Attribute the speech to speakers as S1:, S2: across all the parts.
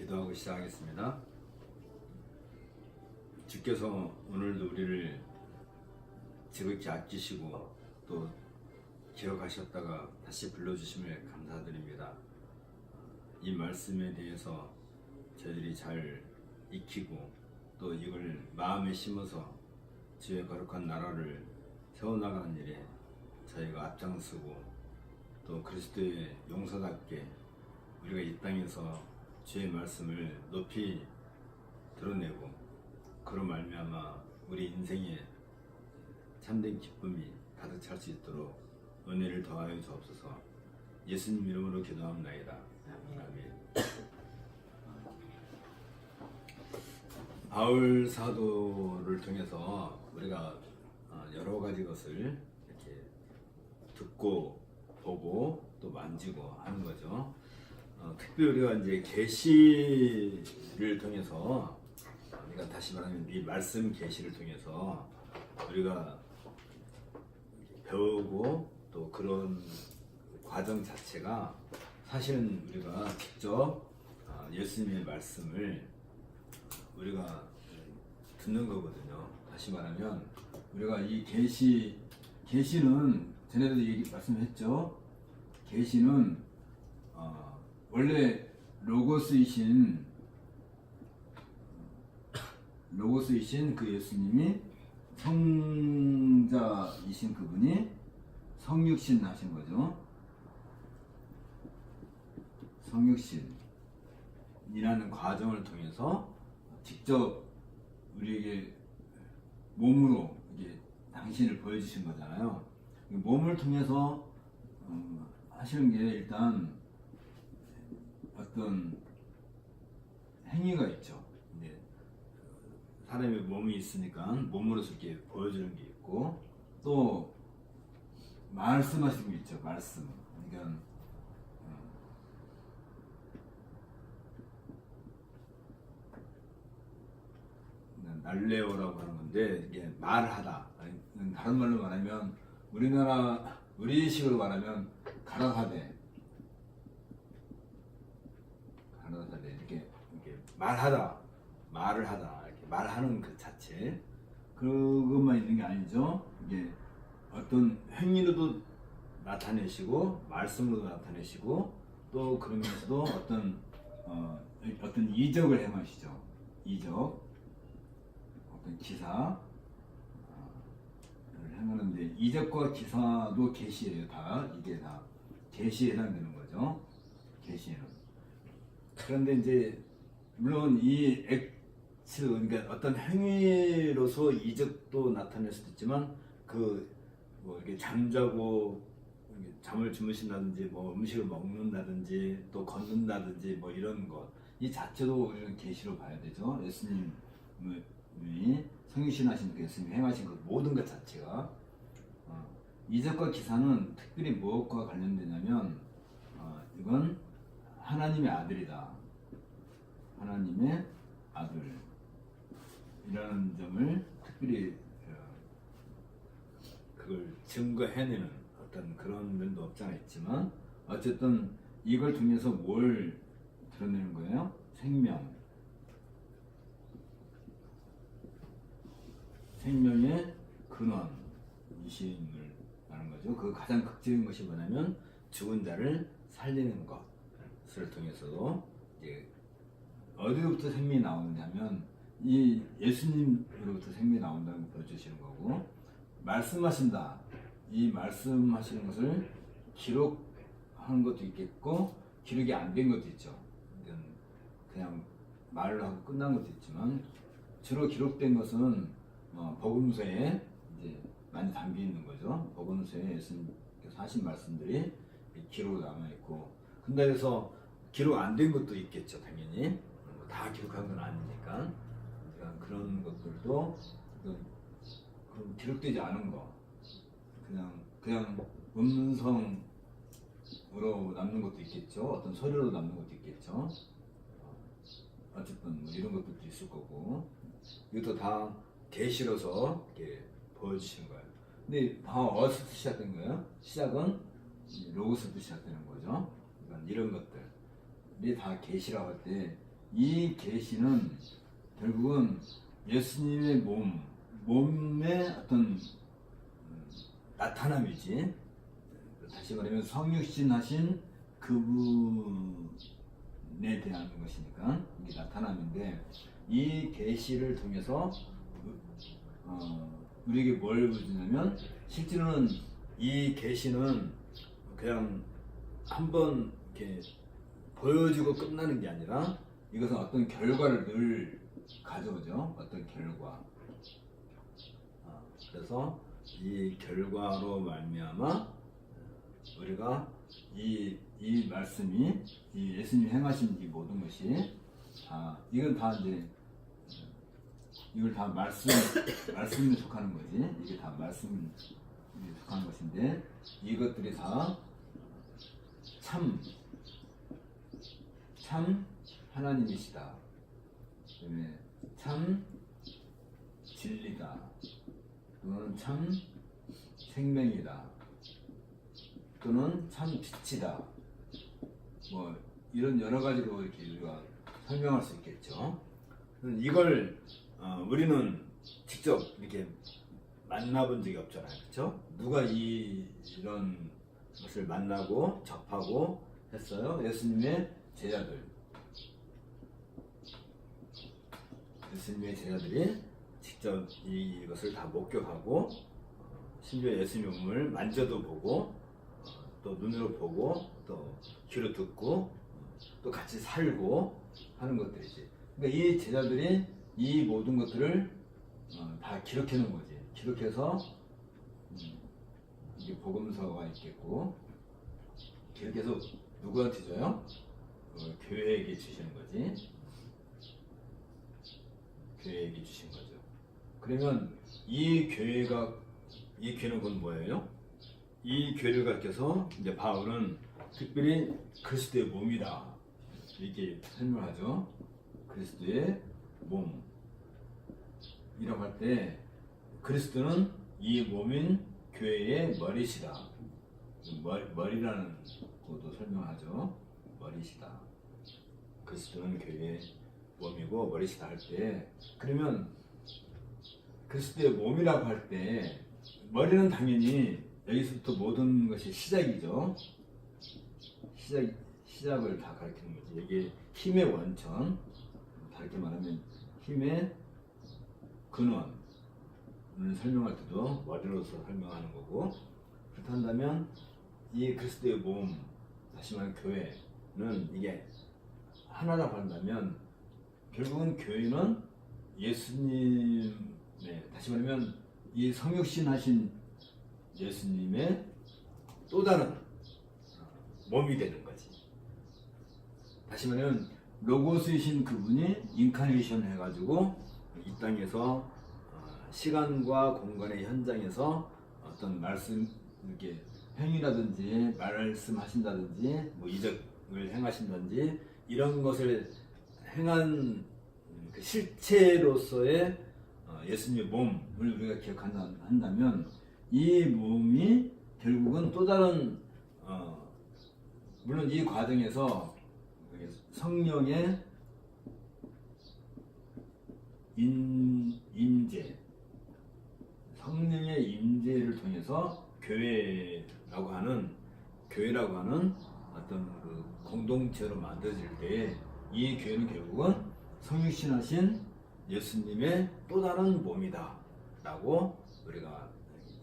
S1: 기도하고 시작하겠습니다. 주께서 오늘도 우리를 지극히 아끼시고 또 기억하셨다가 다시 불러주심을 감사드립니다. 이 말씀에 대해서 저희들이 잘 익히고 또 이걸 마음에 심어서 주의 거룩한 나라를 세워나가는 일에 저희가 앞장서고 또 그리스도의 용사답게 우리가 이 땅에서 주의 말씀을 높이 드러내고 그로 말미암아 우리 인생에 참된 기쁨이 가득 찰 수 있도록 은혜를 더하여 주옵소서. 예수님 이름으로 기도합나이다. 아멘. 바울 사도를 통해서 우리가 여러 가지 것을 이렇게 듣고 보고 또 만지고 하는 거죠. 특별히 우리가 이제 계시를 통해서 우리가 다시 말하면 이 말씀 계시를 통해서 우리가 배우고 또 그런 과정 자체가 사실은 우리가 직접 예수님의 말씀을 우리가 듣는 거거든요. 다시 말하면 우리가 이 계시는 전에도 말씀했죠. 계시는 원래 로고스이신 그 예수님이 성자이신 그분이 성육신 하신 거죠. 성육신이라는 과정을 통해서 직접 우리에게 몸으로 이게 당신을 보여주신 거잖아요. 몸을 통해서 하시는 게 일단 어떤 행위가 있죠. 사람의 몸이 있으니까 몸으로서 이렇게 보여주는 게 있고 또 말씀하시는 게 있죠. 말씀. 그러니까 날레오라고 하는 건데 이게 말하다. 다른 말로 말하면 우리식으로 말하면 가라사대 이렇게 말을 하다 이렇게 말하는 그 자체 그것만 있는 게 아니죠. 이게 어떤 행위로도 나타내시고 말씀으로도 나타내시고 또 그러면서도 어떤 이적을 행하시죠. 어떤 기사를 행하는데 이적과 기사도 계시예요. 이게 다 계시에 해당되는 거죠. 계시에는. 그런데 이제 물론 이 액트 그러니까 어떤 행위로서 이적도 나타낼 수도 있지만 이렇게 잠자고 잠을 주무신다든지 뭐 음식을 먹는다든지 또 걷는다든지 뭐 이런 것 이 자체도 우리는 계시로 봐야 되죠. 예수님이 성육신하신 그 예수님이 행하신 그 모든 것 자체가 이적과 기사는 특별히 무엇과 관련되냐면 이건 하나님의 아들이다. 하나님의 아들이라는 점을 특별히 그걸 증거해내는 어떤 그런 면도 없지 않아 있지만 어쨌든 이걸 통해서 뭘 드러내는 거예요? 생명의 근원이심을 말하는 거죠. 그 가장 극적인 것이 뭐냐면 죽은 자를 살리는 것을 통해서도 이제 어디로부터 생명이 나오느냐면 이 예수님으로부터 생명이 나온다는 걸 보여주시는 거고 말씀하신다. 이 말씀하시는 것을 기록하는 것도 있겠고 기록이 안 된 것도 있죠. 그냥 말로 하고 끝난 것도 있지만 주로 기록된 것은 복음서에 이제 많이 담겨 있는 거죠. 복음서에 예수님께서 하신 말씀들이 기록으로 남아 있고 근데 그래서 기록 안 된 것도 있겠죠. 당연히 다 기록한 건 아니니까 그런 것들도 그럼 기록되지 않은 거 그냥 음성으로 남는 것도 있겠죠. 어떤 서류로 남는 것도 있겠죠. 어쨌든 뭐 이런 것들도 있을 거고 이것도 다 계시로서 이렇게 보여주시는 거예요. 근데 다 어디서부터 시작된 거예요? 시작은 로고스부터 시작되는 거죠. 그러니까 이런 것들이 다 계시라고 할 때 이 계시는 결국은 예수님의 몸의 어떤 나타남이지. 다시 말하면 성육신하신 그분에 대한 것이니까 이게 나타남인데, 이 계시를 통해서 우리에게 뭘 보여주냐면, 실제로는 이 계시는 그냥 한번 이렇게 보여주고 끝나는 게 아니라 이것은 어떤 결과를 늘 가져오죠. 어떤 결과. 그래서 이 결과로 말미암아 우리가 이 말씀이, 이 예수님 행하신 이 모든 것이 이건 다 이제 이걸 다 말씀에 속하는 거지. 이게 다 말씀에 속하는 것인데, 이것들이 다 참 하나님이시다. 그다음에 참 진리다. 또는 참 생명이다. 또는 참 빛이다. 뭐 이런 여러 가지로 이렇게 우리가 설명할 수 있겠죠. 이걸 우리는 직접 이렇게 만나본 적이 없잖아요, 그렇죠? 누가 이런 것을 만나고 접하고 했어요? 예수님의 제자들. 예수님의 제자들이 직접 이것을 다 목격하고, 심지어 예수님의 몸을 만져도 보고, 또 눈으로 보고, 또 귀로 듣고, 또 같이 살고 하는 것들이지. 그러니까 이 제자들이 이 모든 것들을 다 기록해 놓은 거지. 기록해서 이게 복음서가 있겠고, 기록해서 누구한테 줘요? 교회에게 주시는 거지. 교회에게 주신 거죠. 그러면 이 교회는 곧 뭐예요? 이 교회를 가르쳐서 이제 바울은 특별히 그리스도의 몸이다 이렇게 설명하죠. 그리스도의 몸이라고 할 때, 그리스도는 이 몸인 교회의 머리시다. 머리라는 것도 설명하죠. 머리시다. 그리스도는 교회의 몸이고 머리시다 할 때, 그러면 그리스도의 몸이라고 할 때 머리는 당연히 여기서부터 모든 것이 시작이죠. 시작을 다 가리키는 거지. 이게 힘의 원천, 다르게 말하면 힘의 근원을 설명할 때도 머리로서 설명하는 거고, 그렇다면 이 그리스도의 몸, 다시 말하면 교회는 이게 하나라고 한다면, 결국은 교회는 예수님의, 다시 말하면 이 성육신 하신 예수님의 또 다른 몸이 되는 거지. 다시 말하면 로고스이신 그분이 인카네이션 해가지고 이 땅에서 시간과 공간의 현장에서 어떤 말씀, 이렇게 행위라든지 말씀하신다든지 뭐 이적을 행하신다든지 이런 것을 행한 그 실체로서의 예수님의 몸을 우리가 기억한다면, 이 몸이 결국은 또 다른 물론 이 과정에서 성령의 임재, 성령의 임재를 통해서 교회라고 하는 어떤 그 공동체로 만들어질 때, 이 교회는 결국은 성육신하신 예수님의 또 다른 몸이다 라고 우리가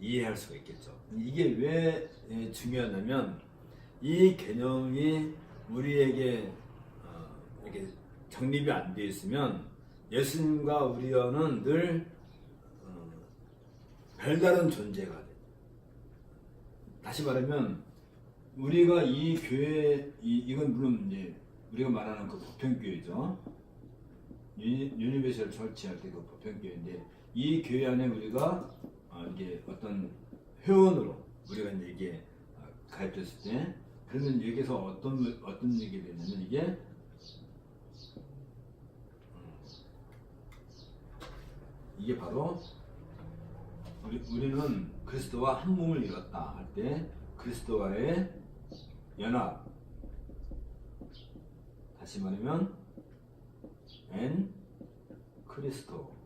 S1: 이해할 수가 있겠죠. 이게 왜 중요하냐면, 이 개념이 우리에게 이렇게 정립이 안 되어 있으면 예수님과 우리와는 늘 별다른 존재가 돼. 다시 말하면 우리가 이 교회, 이건 물론 이제 우리가 말하는 그 보편교회죠. 유니버셜 처치할 때 그 보편교회인데, 이 교회 안에 우리가 이게 어떤 회원으로 우리가 이제 이게 가입됐을 때, 그러면 여기서 어떤 얘기가 되냐면, 이게 바로 우리는 그리스도와 한 몸을 이뤘다 할 때, 그리스도와의 연합, 다시 말하면 엔 크리스토.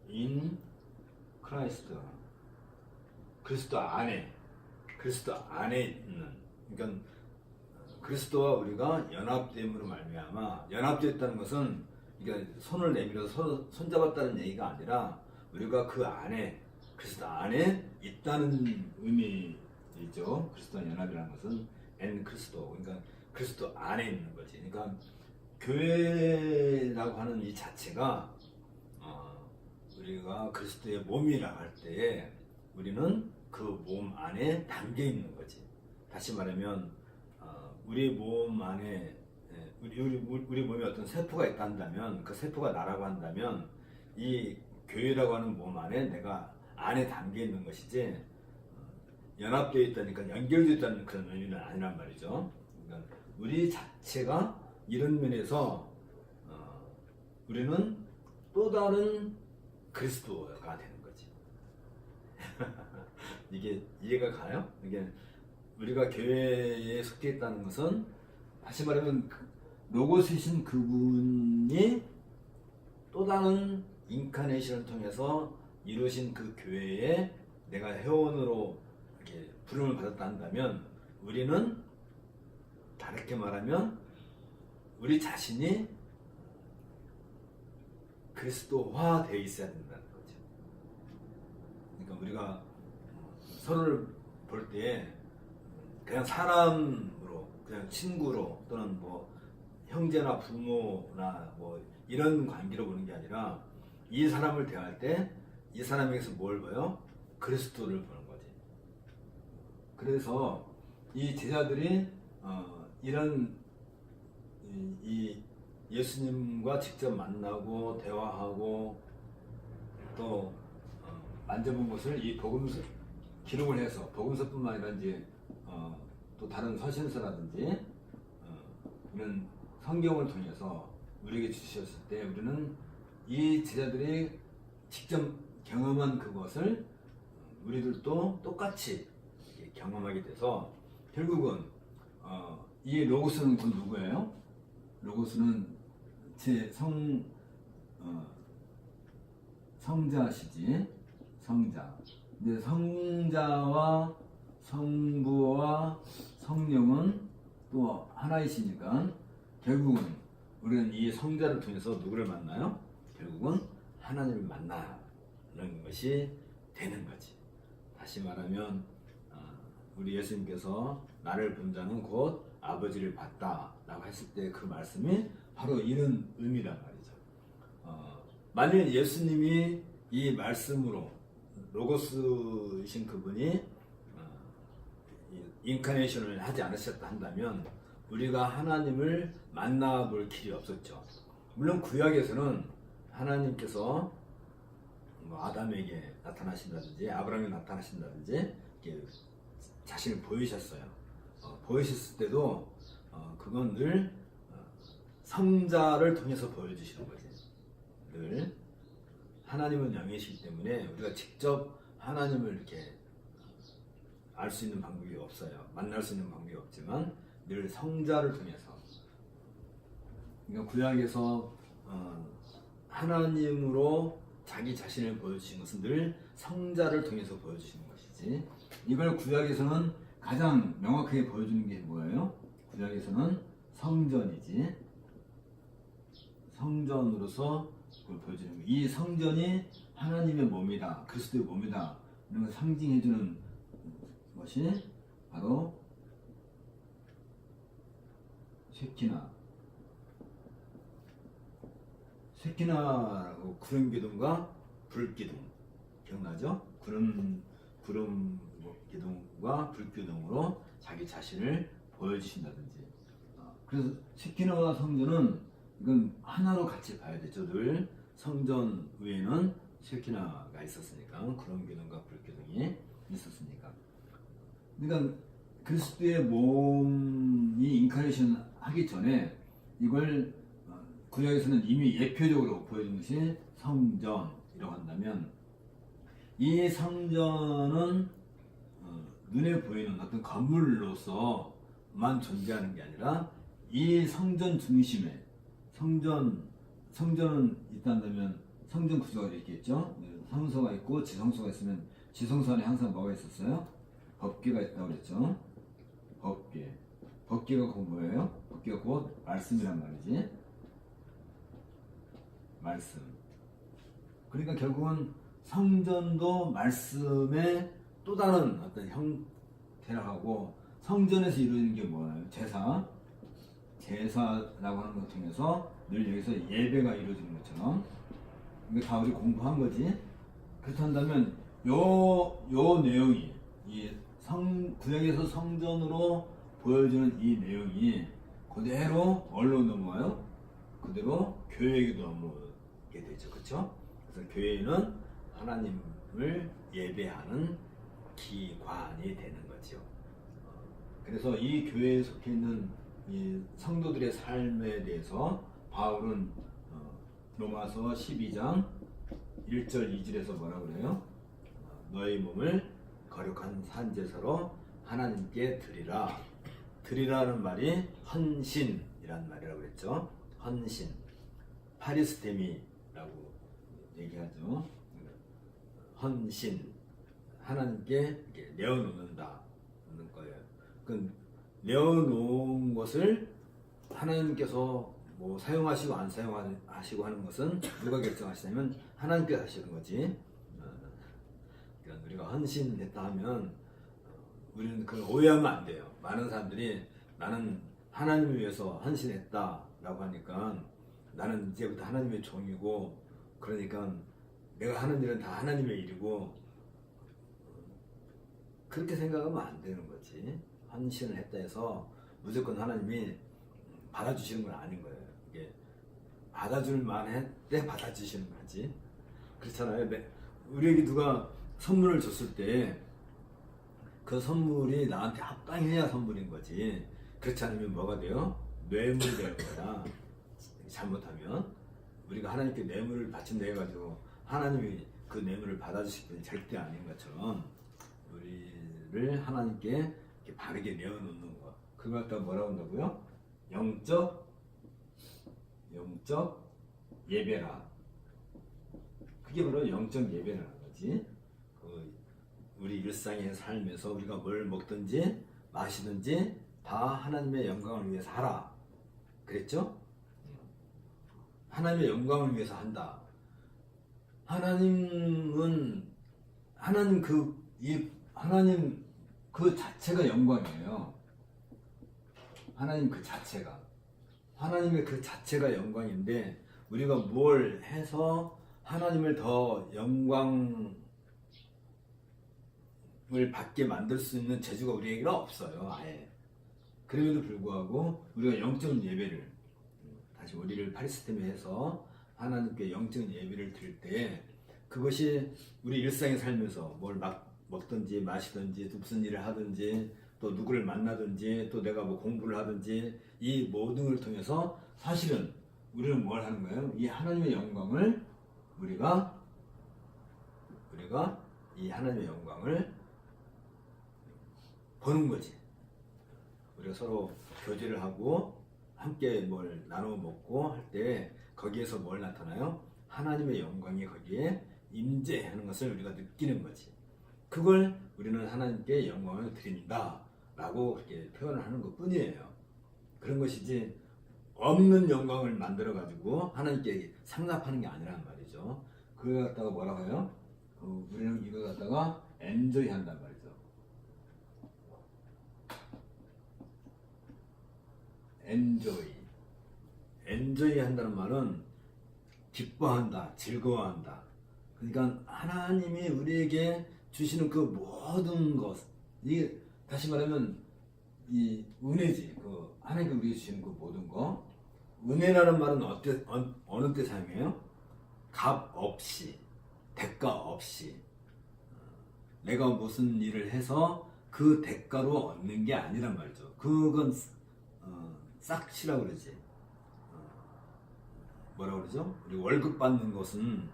S1: 인 크라이스트. 그리스도 안에 있는, 그러니까 그리스도와 우리가 연합됨으로 말미암아, 연합되었다는 것은 그러니까 손을 내밀어서 손잡았다는 얘기가 아니라 우리가 그 안에, 그리스도 안에 있다는 의미이죠. 그리스도와 연합이라는 것은 엔 그리스도, 그러니까 그리스도 안에 있는 거지. 그러니까 교회라고 하는 이 자체가 우리가 그리스도의 몸이라 할 때에 우리는 그 몸 안에 담겨 있는 거지. 다시 말하면 우리 몸 안에 우리 몸에 어떤 세포가 있다 한다면, 그 세포가 나라고 한다면 이 교회라고 하는 몸 안에 내가 안에 담겨 있는 것이지, 연합되어 있다니까 연결되어 있다는 그런 의미는 아니란 말이죠. 그러니까 우리 자체가 이런 면에서 우리는 또 다른 그리스도가 되는 거지. 이게 이해가 가요? 이게 우리가 교회에 속해 있다는 것은, 다시 말하면 로고스이신 그분이 또 다른 인카네이션을 통해서 이루신 그 교회에 내가 회원으로 이렇게 부름을 받았다 한다면, 우리는 다르게 말하면 우리 자신이 그리스도화 되어 있어야 된다는 거죠. 그러니까 우리가 서로를 볼 때 그냥 사람으로, 그냥 친구로, 또는 뭐 형제나 부모나 뭐 이런 관계로 보는 게 아니라, 이 사람을 대할 때 이 사람에게서 뭘 봐요? 그리스도를 보는 거지. 그래서 이 제자들이 이런 이 예수님과 직접 만나고 대화하고 또 만져본 것을 이 복음서 기록을 해서, 복음서뿐만 아니라 이제 또 다른 서신서라든지 이런 성경을 통해서 우리에게 주셨을 때, 우리는 이 제자들이 직접 경험한 그것을 우리들도 똑같이 경험하게 돼서, 결국은 이 로고스는 곧 누구예요? 로고스는 제 성자시지, 성자. 근데 성자와 성부와 성령은 또 하나이시니까, 결국은 우리는 이 성자를 통해서 누구를 만나요? 결국은 하나님을 만나는 것이 되는 거지. 다시 말하면 우리 예수님께서 나를 본 자는 곧 아버지를 봤다 라고 했을 때 그 말씀이 바로 이런 의미란 말이죠. 만일 예수님이 이 말씀으로, 로고스이신 그분이 인카네이션을 하지 않으셨다 한다면 우리가 하나님을 만나볼 길이 없었죠. 물론 구약에서는 하나님께서 뭐 아담에게 나타나신다든지 아브라함에게 나타나신다든지 이렇게 자신을 보이셨어요. 보이셨을 때도 그건 늘 성자를 통해서 보여주시는 거지. 늘 하나님은 영이시기 때문에 우리가 직접 하나님을 이렇게 알 수 있는 방법이 없어요. 만날 수 있는 방법이 없지만 늘 성자를 통해서. 그러니까 구약에서 하나님으로 자기 자신을 보여주신 것은 늘 성자를 통해서 보여주시는 것이지, 이걸 구약에서는 가장 명확하게 보여주는 게 뭐예요? 구약에서는 성전이지. 성전으로서 그걸 보여주는 거예요. 이 성전이 하나님의 몸이다, 그리스도의 몸이다, 이런 걸 상징해주는 것이 바로 쉐키나라고, 구름 기둥과 불 기둥 기억나죠? 구름 기둥과 불 기둥으로 자기 자신을 보여주신다든지. 그래서 쉐키나와 성전은 이건 하나로 같이 봐야 되죠. 늘 성전 위에는 쉐키나가 있었으니까, 구름 기둥과 불 기둥이 있었으니까. 그러니까 그리스도의 몸이 인카네이션 하기 전에 이걸 구약에서는 이미 예표적으로 보여준 것이 성전이라고 한다면, 이 성전은 눈에 보이는 어떤 건물로서만 존재하는 게 아니라 이 성전 중심에 성전은 있다면 성전 구조가 이렇게 있죠. 성소가 있고 지성소가 있으면 지성소 안에 항상 뭐가 있었어요? 법궤가 있다고 그랬죠. 법궤가 곧 뭐예요? 법궤가 곧 말씀이란 말이지. 말씀. 그러니까 결국은 성전도 말씀의 또 다른 어떤 형태라고 하고, 성전에서 이루어지는 게 뭐예요? 제사라고 하는 것 통해서 늘 여기서 예배가 이루어지는 것처럼, 이거 다 우리 공부한 거지. 그렇다면 요 내용이 구약에서 성전으로 보여주는 이 내용이 그대로 뭘로 넘어와요? 그대로 교회에게도 넘어오게 되죠. 그렇죠? 그래서 교회는 하나님을 예배하는 기관이 되는 거죠. 그래서 이 교회에 속해 있는 이 성도들의 삶에 대해서 바울은 로마서 12장 1절 2절에서 뭐라 그래요? 너희 몸을 거룩한 산제사로 하나님께 드리라. 드리라는 말이 헌신이란 말이라고 그랬죠. 헌신, 파리스테미라고 얘기하죠. 헌신, 하나님께 이렇게 내어놓는다는 거예요. 그 내어놓은 것을 하나님께서 뭐 사용하시고 안 사용하시고 하는 것은 누가 결정하시냐면 하나님께서 하시는 거지. 그러니까 우리가 헌신했다 하면 우리는 그걸 오해하면 안 돼요. 많은 사람들이 나는 하나님을 위해서 헌신했다라고 하니까 나는 이제부터 하나님의 종이고, 그러니까 내가 하는 일은 다 하나님의 일이고, 그렇게 생각하면 안 되는 거지. 헌신을 했다 해서 무조건 하나님이 받아주시는 건 아닌 거예요. 이게 받아줄 만할 때 받아주시는 거지. 그렇잖아요. 우리에게 누가 선물을 줬을 때 그 선물이 나한테 합당해야 선물인 거지. 그렇지 않으면 뭐가 돼요? 뇌물이 되는 거야. 잘못하면 우리가 하나님께 뇌물을 바친다 해가지고 하나님이 그 뇌물을 받아주실 분이 절대 아닌 것처럼 우리를 하나님께 이렇게 바르게 내어놓는 거, 그걸 갖다 뭐라고 한다고요? 영적 예배라. 그게 바로 영적 예배라는 거지. 우리 일상의 삶에서 우리가 뭘 먹든지 마시든지 다 하나님의 영광을 위해서 하라 그랬죠? 하나님의 영광을 위해서 한다. 하나님 그 자체가 영광이에요. 하나님 그 자체가, 하나님의 그 자체가 영광인데, 우리가 뭘 해서 하나님을 더 영광을 받게 만들 수 있는 재주가 우리에게는 없어요. 아예. 그럼에도 불구하고 우리가 영적 예배를, 다시 우리를 파리스템에 해서 하나님께 영적 예배를 드릴 때, 그것이 우리 일상에 살면서 뭘 먹든지 마시든지 또 무슨 일을 하든지 또 누구를 만나든지 또 내가 뭐 공부를 하든지 이 모든 걸 통해서 사실은 우리는 뭘 하는 거예요? 이 하나님의 영광을 우리가 이 하나님의 영광을 보는 거지. 우리가 서로 교제를 하고 함께 뭘 나눠 먹고 할 때 거기에서 뭘 나타나요? 하나님의 영광이 거기에 임재하는 것을 우리가 느끼는 거지. 그걸 우리는 하나님께 영광을 드린다 라고 그렇게 표현을 하는 것 뿐이에요. 그런 것이지 없는 영광을 만들어 가지고 하나님께 상납하는 게 아니란 말이죠. 그걸 갖다가 뭐라고 해요? 우리는 이걸 갖다가 엔조이 한단 말이죠. 엔조이 한다는 말은 기뻐한다, 즐거워한다. 그러니까 하나님이 우리에게 주시는 그 모든 것, 이게 다시 말하면 이 은혜지. 그 하나님께 우리에게 주시는 그 모든 것. 은혜라는 말은 어느 때 사용해요? 값 없이, 대가 없이. 내가 무슨 일을 해서 그 대가로 얻는 게 아니란 말이죠. 그건 싹시라고 그러지. 뭐라고 그러죠? 우리 월급 받는 것은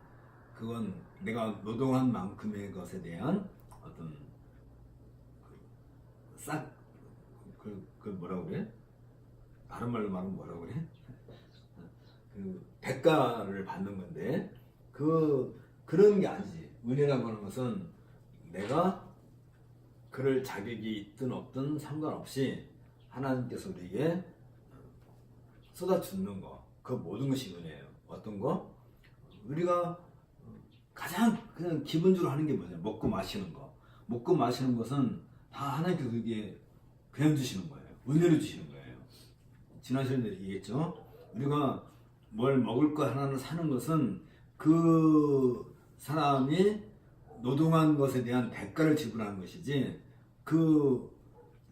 S1: 그건 내가 노동한 만큼의 것에 대한 어떤 그 뭐라고 그래? 다른 말로 말하면 뭐라고 그래? 그 대가를 받는 건데 그런 게 아니지. 은혜라고 하는 것은 내가 그럴 자격이 있든 없든 상관없이 하나님께서 우리에게 쏟아주는 거, 그 모든 것이 은혜예요. 어떤 거? 우리가 가장 그냥 기본적으로 하는 게 뭐냐? 먹고 마시는 거. 먹고 마시는 것은 다 하나님께서 우리에게 그냥 주시는 거예요. 은혜로 주시는 거예요. 지난 시간에 얘기했죠. 우리가 뭘 먹을 거 하나를 사는 것은 그 사람이 노동한 것에 대한 대가를 지불하는 것이지,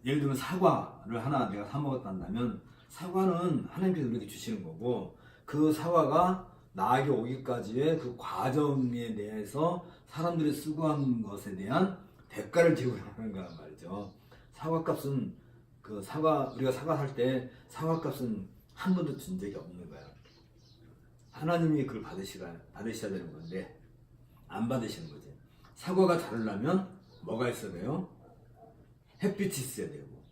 S1: 예를 들면 사과를 하나 내가 사 먹었다면 사과는 하나님께서 우리에게 주시는 거고, 그 사과가 나에게 오기까지의 그 과정에 대해서 사람들이 수고한 것에 대한 대가를 지불하는 거란 말이죠. 사과값은 우리가 사과 살 때 사과값은 한 번도 준 적이 없는 거야. 하나님이 그걸 받으셔야 되는 건데 안 받으시는 거지. 사과가 자르려면 뭐가 있어야 돼요? 햇빛이 있어야 되고,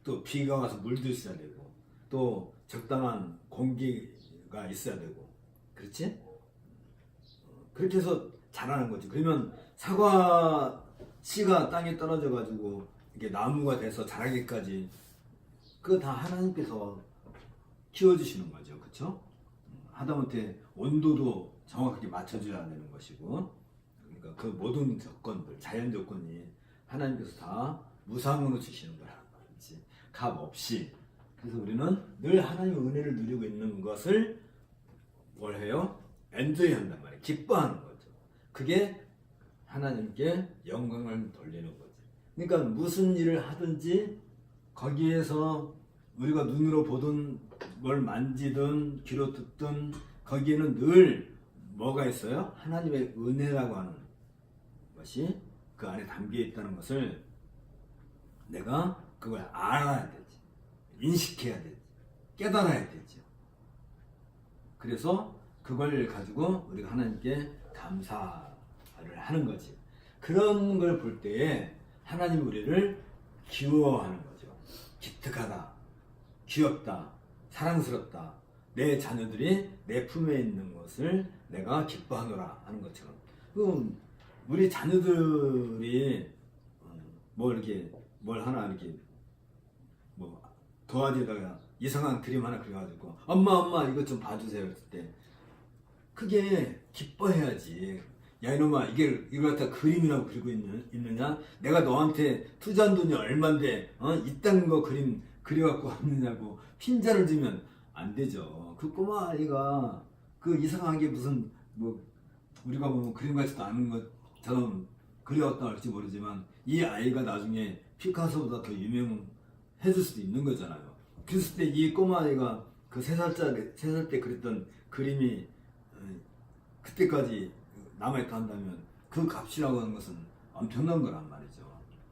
S1: 또 비가 와서 물도 있어야 되고, 또 적당한 공기가 있어야 되고, 그렇지? 그렇게 해서 자라는 거지. 그러면 사과 씨가 땅에 떨어져 가지고 이게 나무가 돼서 자라기까지 그거 다 하나님께서 키워주시는 거죠. 그렇죠? 하다못해 온도도 정확하게 맞춰줘야 되는 것이고, 그러니까 그 모든 조건들, 자연 조건이 하나님께서 다 무상으로 주시는 거라는 거지. 값 없이. 그래서 우리는 늘 하나님의 은혜를 누리고 있는 것을 뭘 해요? 엔조이 한단 말이에요. 기뻐하는 거죠. 그게 하나님께 영광을 돌리는 거지. 그러니까 무슨 일을 하든지 거기에서 우리가 눈으로 보든 뭘 만지든 귀로 듣든 거기에는 늘 뭐가 있어요? 하나님의 은혜라고 하는 것이 그 안에 담겨 있다는 것을 내가 그걸 알아야 되지. 인식해야 되지. 깨달아야 되죠. 그래서 그걸 가지고 우리가 하나님께 감사를 하는 거지. 그런 걸 볼 때에 하나님 우리를 귀여워하는 거죠. 기특하다, 귀엽다, 사랑스럽다. 내 자녀들이 내 품에 있는 것을 내가 기뻐하노라 하는 것처럼. 우리 자녀들이 뭘 하나 이렇게 도화지에다가 이상한 그림 하나 그려가지고 엄마 이것 좀 봐주세요 했을 때 그게 기뻐해야지. 야 이놈아 이걸 갖다 그림이라고 그리고 있느냐? 내가 너한테 투자한 돈이 얼만데 이딴 거 그림 그려갖고 왔느냐고 핀잔을 주면 안 되죠. 그 꼬마 아이가 그 이상하게 무슨 우리가 그림 같지도 않은 것처럼 그려왔다 할지 모르지만 이 아이가 나중에 피카소보다 더 유명해질 수도 있는 거잖아요. 그랬을 때 이 꼬마 아이가 그 3살 때 그렸던 그림이 그때까지 남아있다 한다면 그 값이라고 하는 것은 엄청난 거란 말이죠.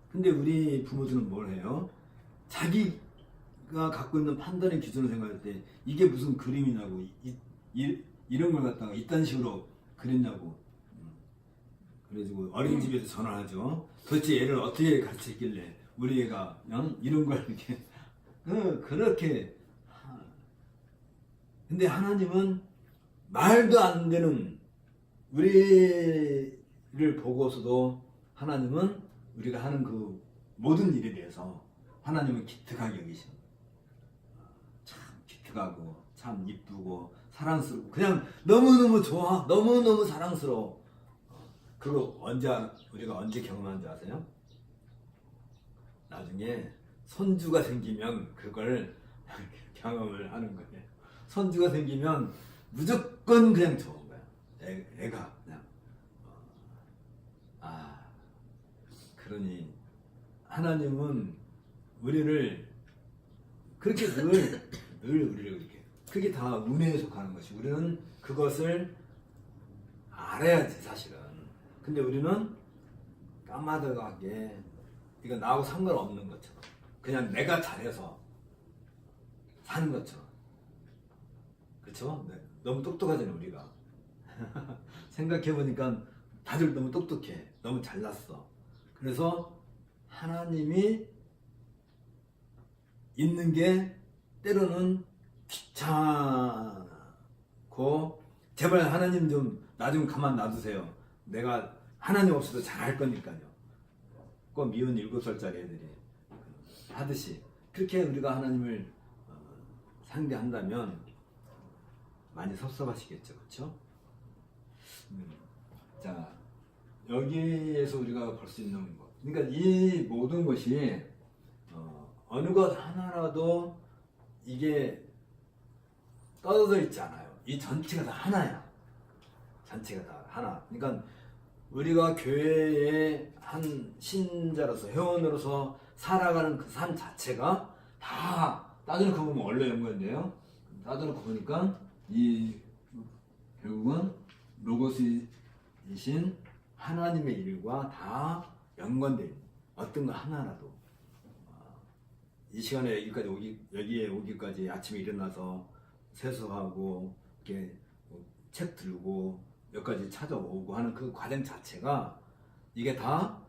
S1: 근데 우리 부모들은 뭘 해요? 자기가 갖고 있는 판단의 기준을 생각할 때 이게 무슨 그림이냐고 이런 걸 갖다가 이딴 식으로 그렸냐고 그래가지고 어린이집에서 전화하죠. 도대체 얘를 어떻게 가르쳤길래 우리 애가 이런 걸 이렇게 그렇게. 근데 하나님은 말도 안 되는 우리를 보고서도 하나님은 우리가 하는 그 모든 일에 대해서 하나님은 기특하게 여기시는 거예요. 참 기특하고 참 이쁘고 사랑스럽고 그냥 너무너무 좋아, 너무너무 사랑스러워. 그거 우리가 언제 경험한 줄 아세요? 나중에 손주가 생기면 그걸 경험을 하는 거예요. 손주가 생기면 무조건 그냥 좋은 거야. 애가 그냥 그러니 하나님은 우리를 그렇게 늘 우리를 이렇게 그게 다 은혜에 속하는 것이 우리는 그것을 알아야지 사실은. 근데 우리는 까마득하게 이거 나하고 상관없는 것처럼 그냥 내가 잘해서 사는 것처럼. 그렇죠? 네. 너무 똑똑하잖아요 우리가. 생각해보니까 다들 너무 똑똑해. 너무 잘났어. 그래서 하나님이 있는 게 때로는 귀찮고, 제발 하나님 좀 나 좀 가만 놔두세요. 내가 하나님 없어도 잘할 거니까요. 꼭 미운 7살짜리 애들이 하듯이 그렇게 우리가 하나님을 상대한다면 많이 섭섭하시겠죠. 그렇죠? 자, 여기에서 우리가 볼 수 있는 것, 그러니까 이 모든 것이 어느 것 하나라도 이게 떨어져 있지 않아요. 이 전체가 다 하나야. 전체가 다 하나. 그러니까 우리가 교회의 한 신자로서, 회원으로서 살아가는 그 삶 자체가 다 따져놓고 보면 원래 연관인데요. 따져놓고 보니까 이 결국은 로고스이신 하나님의 일과 다 연관되어 있는 어떤 거 하나라도, 이 시간에 여기에 오기까지 아침에 일어나서 세수하고 이렇게 책 들고 여기까지 찾아오고 하는 그 과정 자체가 이게 다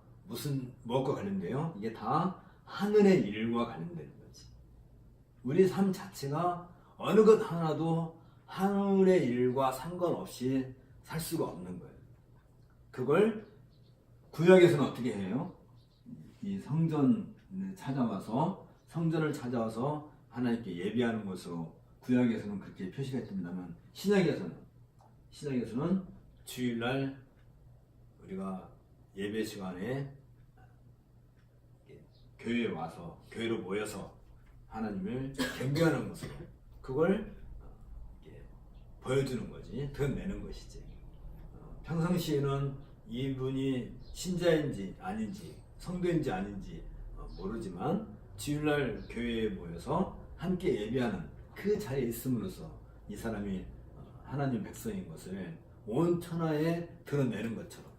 S1: 무엇과 관련돼요? 이게 다 하늘의 일과 관련되는 거지. 우리 삶 자체가 어느 것 하나도 하늘의 일과 상관없이 살 수가 없는 거예요. 그걸 구약에서는 어떻게 해요? 이 성전을 찾아와서 하나님께 예배하는 것으로 구약에서는 그렇게 표시가 있습니다만, 신약에서는 주일날 우리가 예배 시간에 교회에 와서, 교회로 모여서 하나님을 경배하는 것으로 그걸 보여주는 거지, 드러내는 것이지. 평상시에는 이분이 신자인지 아닌지, 성도인지 아닌지 모르지만 주일날 교회에 모여서 함께 예배하는 그 자리에 있음으로써 이 사람이 하나님 백성인 것을 온 천하에 드러내는 것처럼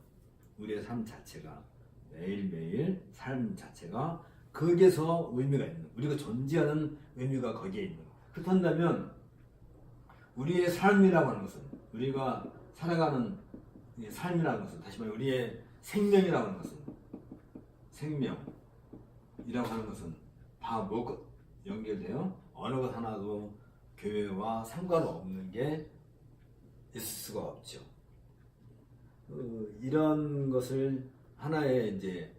S1: 우리의 삶 자체가, 매일매일 삶 자체가 거기에서 의미가 있는, 우리가 존재하는 의미가 거기에 있는. 그렇다면 우리의 삶이라고 하는 것은, 우리가 살아가는 삶이라는 것은, 다시 말해 우리의 생명이라고 하는 것은, 생명이라고 하는 것은 다 뭐가 연결돼요? 어느 것 하나도 교회와 상관없는 게 있을 수가 없죠. 이런 것을 하나의 이제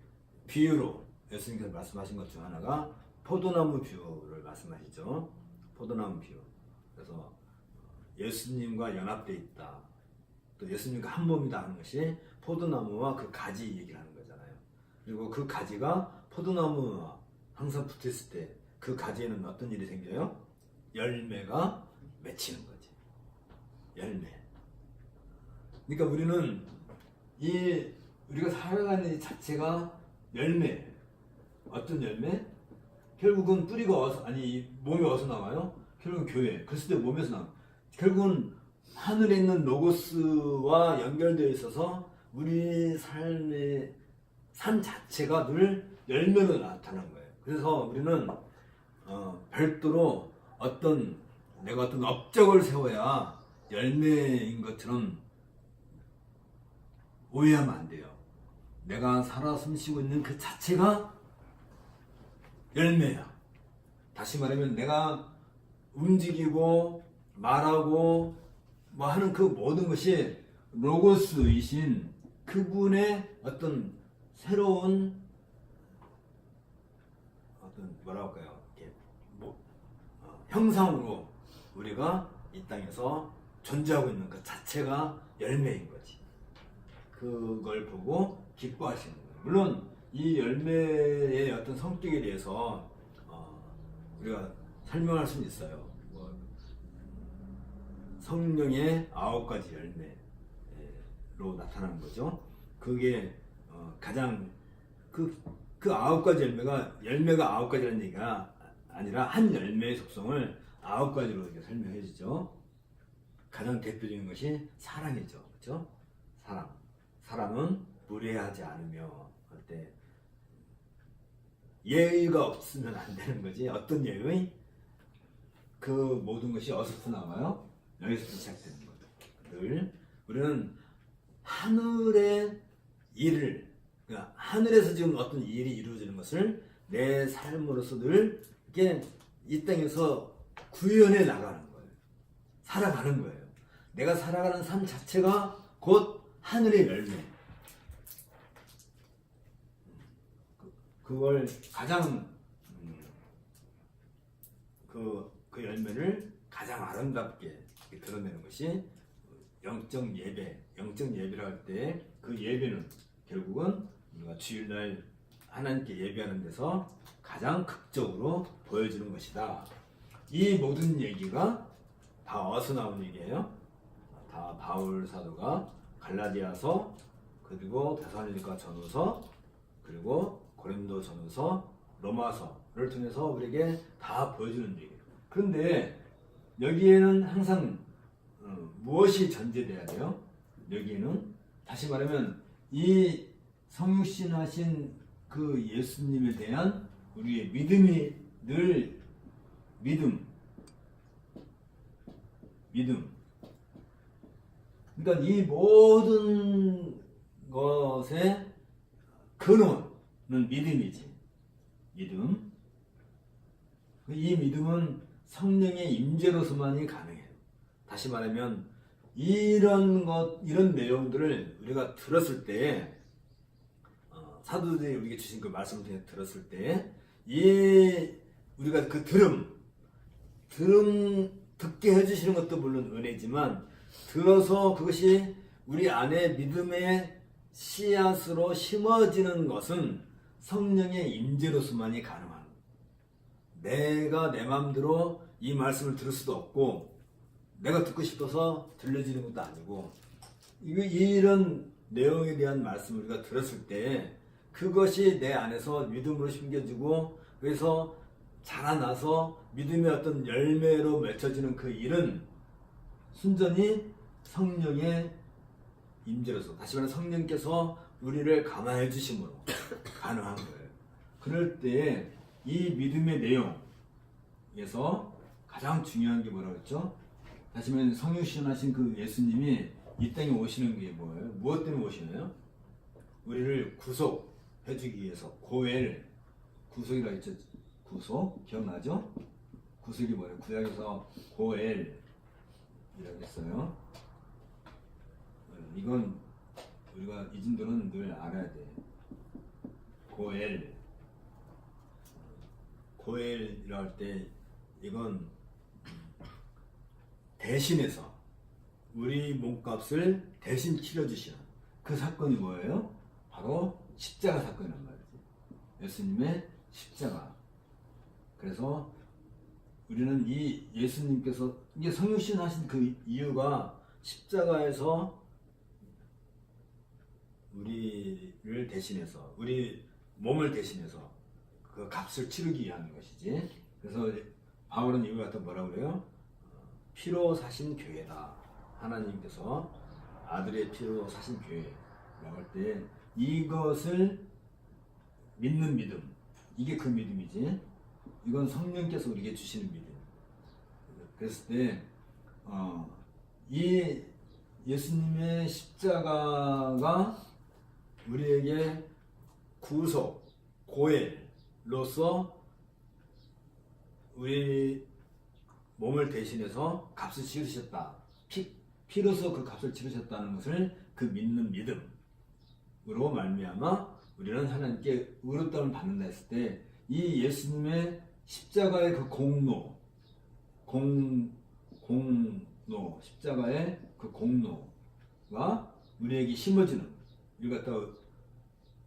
S1: 비유로 예수님께서 말씀하신 것 중 하나가 포도나무 비유를 말씀하시죠. 포도나무 비유. 그래서 예수님과 연합되어 있다, 또 예수님과 한 몸이다 하는 것이 포도나무와 그 가지 얘기를 하는 거잖아요. 그리고 그 가지가 포도나무와 항상 붙어 있을 때 그 가지에는 어떤 일이 생겨요? 열매가 맺히는 거지. 열매. 그러니까 우리는 우리가 살아가는 이 자체가 열매. 어떤 열매? 결국은 뿌리가 몸이 어디서 나와요? 결국은 교회. 그랬을 때 몸에서 나와요. 결국은 하늘에 있는 로고스와 연결되어 있어서 우리 삶의 삶 자체가 늘 열매로 나타난 거예요. 그래서 우리는 별도로 내가 어떤 업적을 세워야 열매인 것처럼 오해하면 안 돼요. 내가 살아 숨쉬고 있는 그 자체가 열매야. 다시 말하면 내가 움직이고 말하고 뭐 하는 그 모든 것이 로고스이신 그분의 어떤 새로운 뭐라고 할까요? 형상으로 우리가 이 땅에서 존재하고 있는 그 자체가 열매인 거지. 그걸 보고 기뻐하시는 거예요. 물론 이 열매의 어떤 성격에 대해서 우리가 설명할 수는 있어요. 성령의 9가지 열매로 나타나는 거죠. 그게 가장 그 9가지 열매가 9가지라는 얘기가 아니라 한 열매의 속성을 9가지로 이렇게 설명해 주죠. 가장 대표적인 것이 사랑이죠. 그렇죠? 사랑은 무례하지 않으며 할 때 예의가 없으면 안 되는 거지. 어떤 예의? 그 모든 것이 어디서부터 나와요? 여기서부터 시작되는 거죠. 늘 우리는 하늘의 일을, 그러니까 하늘에서 지금 어떤 일이 이루어지는 것을 내 삶으로서 늘 이렇게 이 땅에서 구현해 나가는 거예요. 살아가는 거예요. 내가 살아가는 삶 자체가 곧 하늘의 열매. 그걸 가장 그 열매를 가장 아름답게 드러내는 것이 영적 예배. 영적 예배라 할 때 그 예배는 결국은 우리가 주일날 하나님께 예배하는 데서 가장 극적으로 보여주는 것이다. 이 모든 얘기가 다 어디서 나온 얘기예요? 다 바울 사도가 갈라디아서, 그리고 데살로니가 전후서, 그리고 고린도 전후서, 로마서를 통해서 우리에게 다 보여주는 얘기예요. 그런데 여기에는 항상 무엇이 전제돼야 돼요? 여기에는 다시 말하면 이 성육신하신 그 예수님에 대한 우리의 믿음이 늘 믿음. 그러니까 이 모든 것의 근원은 믿음이지. 믿음. 이 믿음은 성령의 임재로서만이 가능해요. 다시 말하면 이런 내용들을 우리가 들었을 때, 사도들이 우리에게 주신 그 말씀을 통해 들었을 때, 우리가 그 듣게 해주시는 것도 물론 은혜지만, 들어서 그것이 우리 안에 믿음의 씨앗으로 심어지는 것은 성령의 임재로서만이 가능한. 내가 내 마음대로 이 말씀을 들을 수도 없고, 내가 듣고 싶어서 들려지는 것도 아니고, 이런 내용에 대한 말씀을 우리가 들었을 때 그것이 내 안에서 믿음으로 심겨지고, 그래서 자라나서 믿음의 어떤 열매로 맺혀지는 그 일은 순전히 성령의 임재로서, 다시 말하면 성령께서 우리를 감화해 주심으로 가능한 거예요. 그럴 때 이 믿음의 내용에서 가장 중요한 게 뭐라고 했죠? 다시 말하면 성육신하신 그 예수님이 이 땅에 오시는 게 뭐예요? 무엇 때문에 오시나요? 우리를 구속해 주기 위해서. 고엘, 구속이라고 했죠. 구속, 기억나죠? 구속이 뭐예요? 구약에서 고엘이라고 했어요. 이건 우리가 이 정도는 늘 알아야 돼. 고엘이라고 할 때 이건 대신해서 우리 몸값을 대신 치러주시는 그 사건이 뭐예요? 바로 십자가 사건이란 말이지. 예수님의 십자가. 그래서 우리는 이 예수님께서, 이게 성육신 하신 그 이유가 십자가에서 우리를 대신해서, 우리 몸을 대신해서 그 값을 치르기 위한 것이지. 그래서 바울은 이걸 갖다 뭐라고 그래요? 피로 사신 교회다. 하나님께서 아들의 피로 사신 교회라고 할 때 이것을 믿는 믿음, 이게 그 믿음이지. 이건 성령께서 우리에게 주시는 믿음. 그랬을 때 이 예수님의 십자가가 우리에게 구속, 고엘로서 우리 몸을 대신해서 값을 치르셨다. 피로서 그 값을 치르셨다는 것을 그 믿는 믿음으로 말미암아 우리는 하나님께 의롭다움을 받는다 했을 때, 이 예수님의 십자가의 그 십자가의 그 공로가 우리에게 심어지는, 이걸 갖다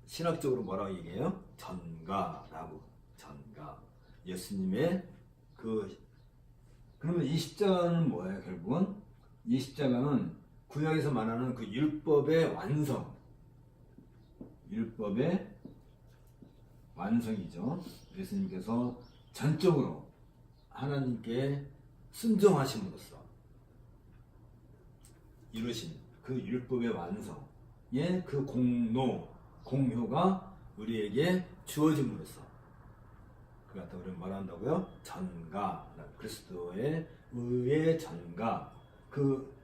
S1: 신학적으로 뭐라고 얘기해요? 전가라고. 전가. 예수님의 그러면 이 십자가는 뭐예요? 결국은 이 십자가는 구약에서 말하는 그 율법의 완성, 율법의 완성이죠. 예수님께서 전적으로 하나님께 순종하심으로써 이루신 그 율법의 완성의 그 공효가 우리에게 주어짐으로써 그 갖다 우리는 뭐라 한다고요? 전가, 그리스도의 의의 전가, 그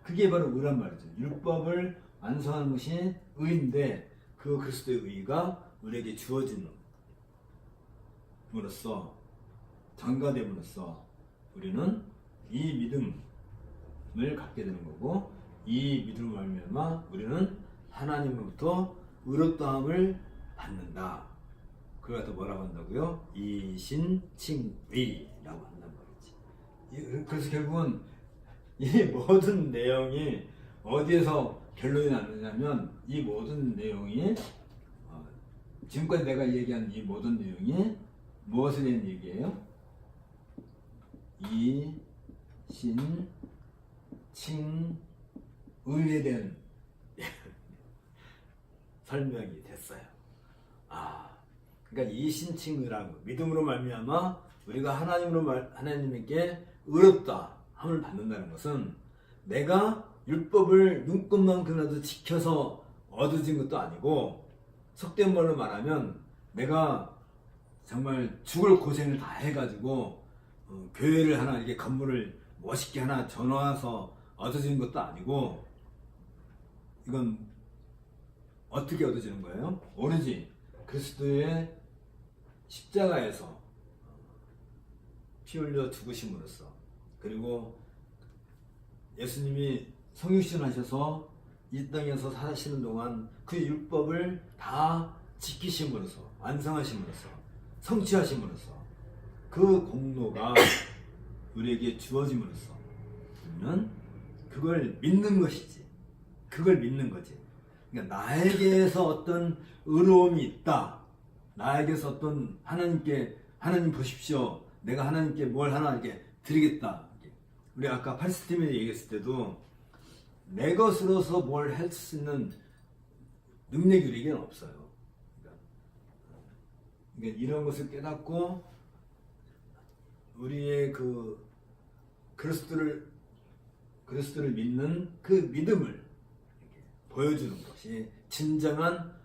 S1: 그게 바로 의란 말이죠. 율법을 완성하는 것이 의인데 그 그리스도의 의가 우리에게 주어짐으로써 전가됨으로써 우리는 이 믿음을 갖게 되는 거고 이 믿음을 말미암아 우리는 하나님으로부터 의롭다함을 받는다. 그걸 갖다 뭐라고 한다고요? 이신칭의라고 한단 말이지. 그래서 결국은 이 모든 내용이 어디에서 결론이 나느냐면 이 모든 내용이 지금까지 내가 얘기한 이 모든 내용이 무엇에 대한 얘기예요? 이신칭의에 대한 설명이 됐어요. 그러니까 이신칭의라는 거, 믿음으로 말미암아 우리가 하나님께 의롭다 함을 받는다는 것은 내가 율법을 눈꽃만큼이라도 지켜서 얻어진 것도 아니고 속된 말로 말하면 내가 정말 죽을 고생을 다 해가지고 교회를 하나 이렇게 건물을 멋있게 하나 전화해서 얻어진 것도 아니고 이건 어떻게 얻어지는 거예요? 오로지 그리스도의 십자가에서 피 흘려 죽으심으로써 그리고 예수님이 성육신하셔서 이 땅에서 사시는 동안 그 율법을 다 지키심으로써 완성하심으로써 성취하심으로써 그 공로가 우리에게 주어짐으로써 우리는 그걸 믿는 것이지. 그걸 믿는 거지. 그러니까 나에게서 어떤 의로움이 있다. 나에게서 어떤 하나님 보십시오. 내가 하나님께 뭘 하나 이렇게 드리겠다. 우리 아까 팔스티미에 얘기했을 때도 내 것으로서 뭘 할 수 있는 능력이 우리에게는 없어요. 그러니까 이런 것을 깨닫고 우리의 그 그리스도를 믿는 그 믿음을 보여주는 것이 진정한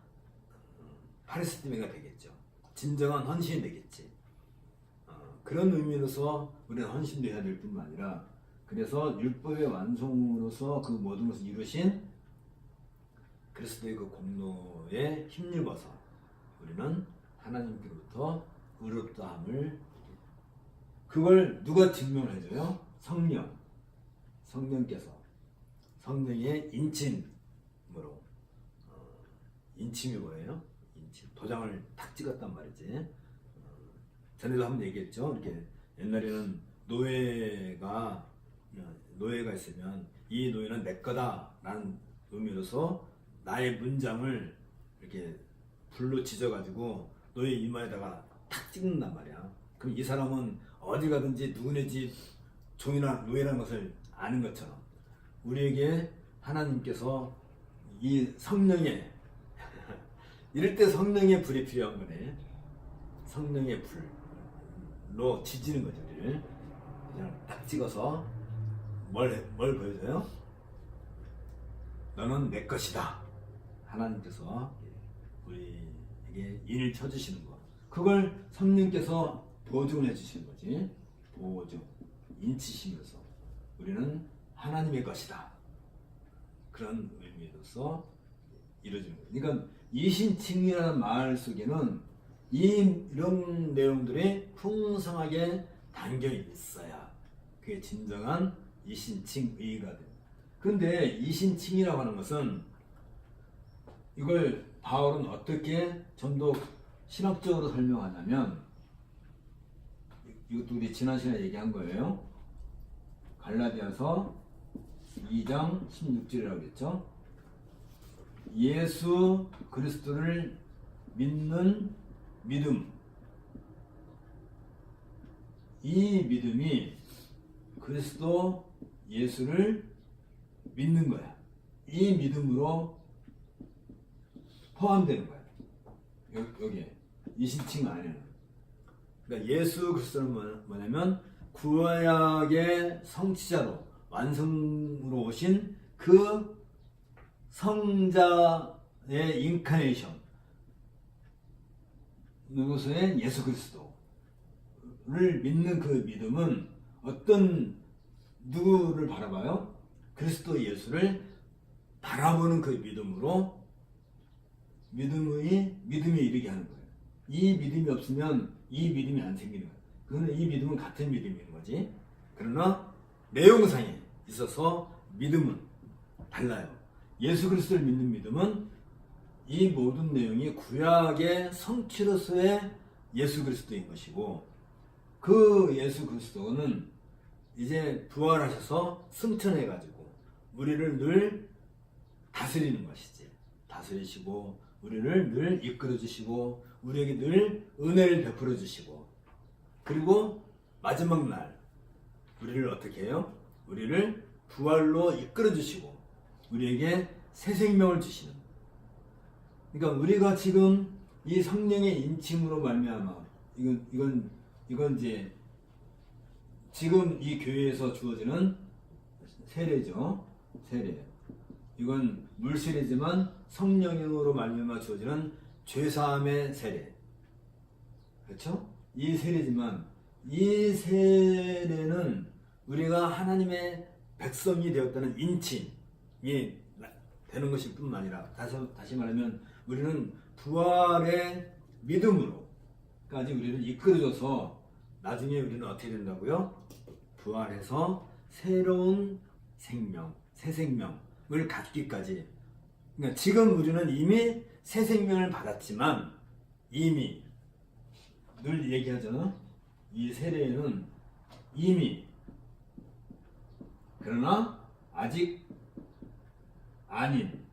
S1: 팔레스티나가 되겠죠. 진정한 헌신이 되겠지. 그런 의미로서 우리는 헌신도 해야 될 뿐만 아니라 그래서 율법의 완성으로서 그 모든 것을 이루신 그리스도의 그 공로에 힘입어서 우리는 하나님께로부터 의롭다함을 그걸 누가 증명을 해줘요? 성령께서 성령의 인침으로 인침이 뭐예요? 인침 도장을 탁 찍었단 말이지. 전에도 한번 얘기했죠. 이렇게 옛날에는 노예가 있으면 이 노예는 내 거다라는 의미로서 나의 문장을 이렇게 불로 지져가지고 노예 이마에다가 탁 찍는단 말이야. 그럼 이 사람은 어디 가든지 누구네 집 종이나 노예라는 것을 아는 것처럼 우리에게 하나님께서 이 성령의 이럴 때 성령의 불이 필요한 거네. 성령의 불로 지지는 거죠. 우리를 그냥 딱 찍어서 뭘 보여줘요? 너는 내 것이다. 하나님께서 우리에게 인을 쳐주시는 거. 그걸 성령께서 보증을 해주시는 거지. 보증, 인치시면서 우리는 하나님의 것이다. 그런 의미로서 이루어지는 거예요. 그러니까 이신칭이라는 말 속에는 이런 내용들이 풍성하게 담겨 있어야 그게 진정한 이신칭의가 됩니다. 그런데 이신칭이라고 하는 것은 이걸 바울은 어떻게 좀 더 신학적으로 설명하냐면 이것도 우리 지난 시간에 얘기한 거예요. 갈라디아서 2장 16절이라고 했죠. 예수 그리스도를 믿는 믿음, 이 믿음이 그리스도 예수를 믿는 거야. 이 믿음으로 포함되는 거야. 여기에 이신칭 안에는. 그러니까 예수 그리스도는 뭐냐면 구약의 성취자로 완성으로 오신 그 성자의 인카네이션, 누구서의 예수 그리스도를 믿는 그 믿음은 어떤 누구를 바라봐요? 그리스도 예수를 바라보는 그 믿음으로 믿음이 이르게 하는 거예요. 이 믿음이 없으면 이 믿음이 안 생기는 거예요. 그거는 이 믿음은 같은 믿음인 거지. 그러나 내용상에 있어서 믿음은 달라요. 예수 그리스도를 믿는 믿음은 이 모든 내용이 구약의 성취로서의 예수 그리스도인 것이고, 그 예수 그리스도는 이제 부활하셔서 승천해가지고 우리를 늘 다스리는 것이지. 다스리시고 우리를 늘 이끌어 주시고 우리에게 늘 은혜를 베풀어 주시고, 그리고 마지막 날 우리를 어떻게 해요? 우리를 부활로 이끌어 주시고 우리에게 새 생명을 주시는. 그러니까 우리가 지금 이 성령의 인침으로 말미암아 이건 이제 지금 이 교회에서 주어지는 세례죠. 세례. 이건 물세례지만 성령으로 말미암아 주어지는 죄사함의 세례. 그렇죠? 이 세례지만 이 세례는 우리가 하나님의 백성이 되었다는 인침이 되는 것일 뿐만 아니라, 다시 말하면 우리는 부활의 믿음으로까지 우리를 이끌어줘서 나중에 우리는 어떻게 된다고요? 부활해서 새로운 생명, 새 생명을 갖기까지. 그러니까 지금 우리는 이미 새 생명을 받았지만, 이미 늘 얘기하잖아. 이 세례에는 이미, 그러나 아직 아닌,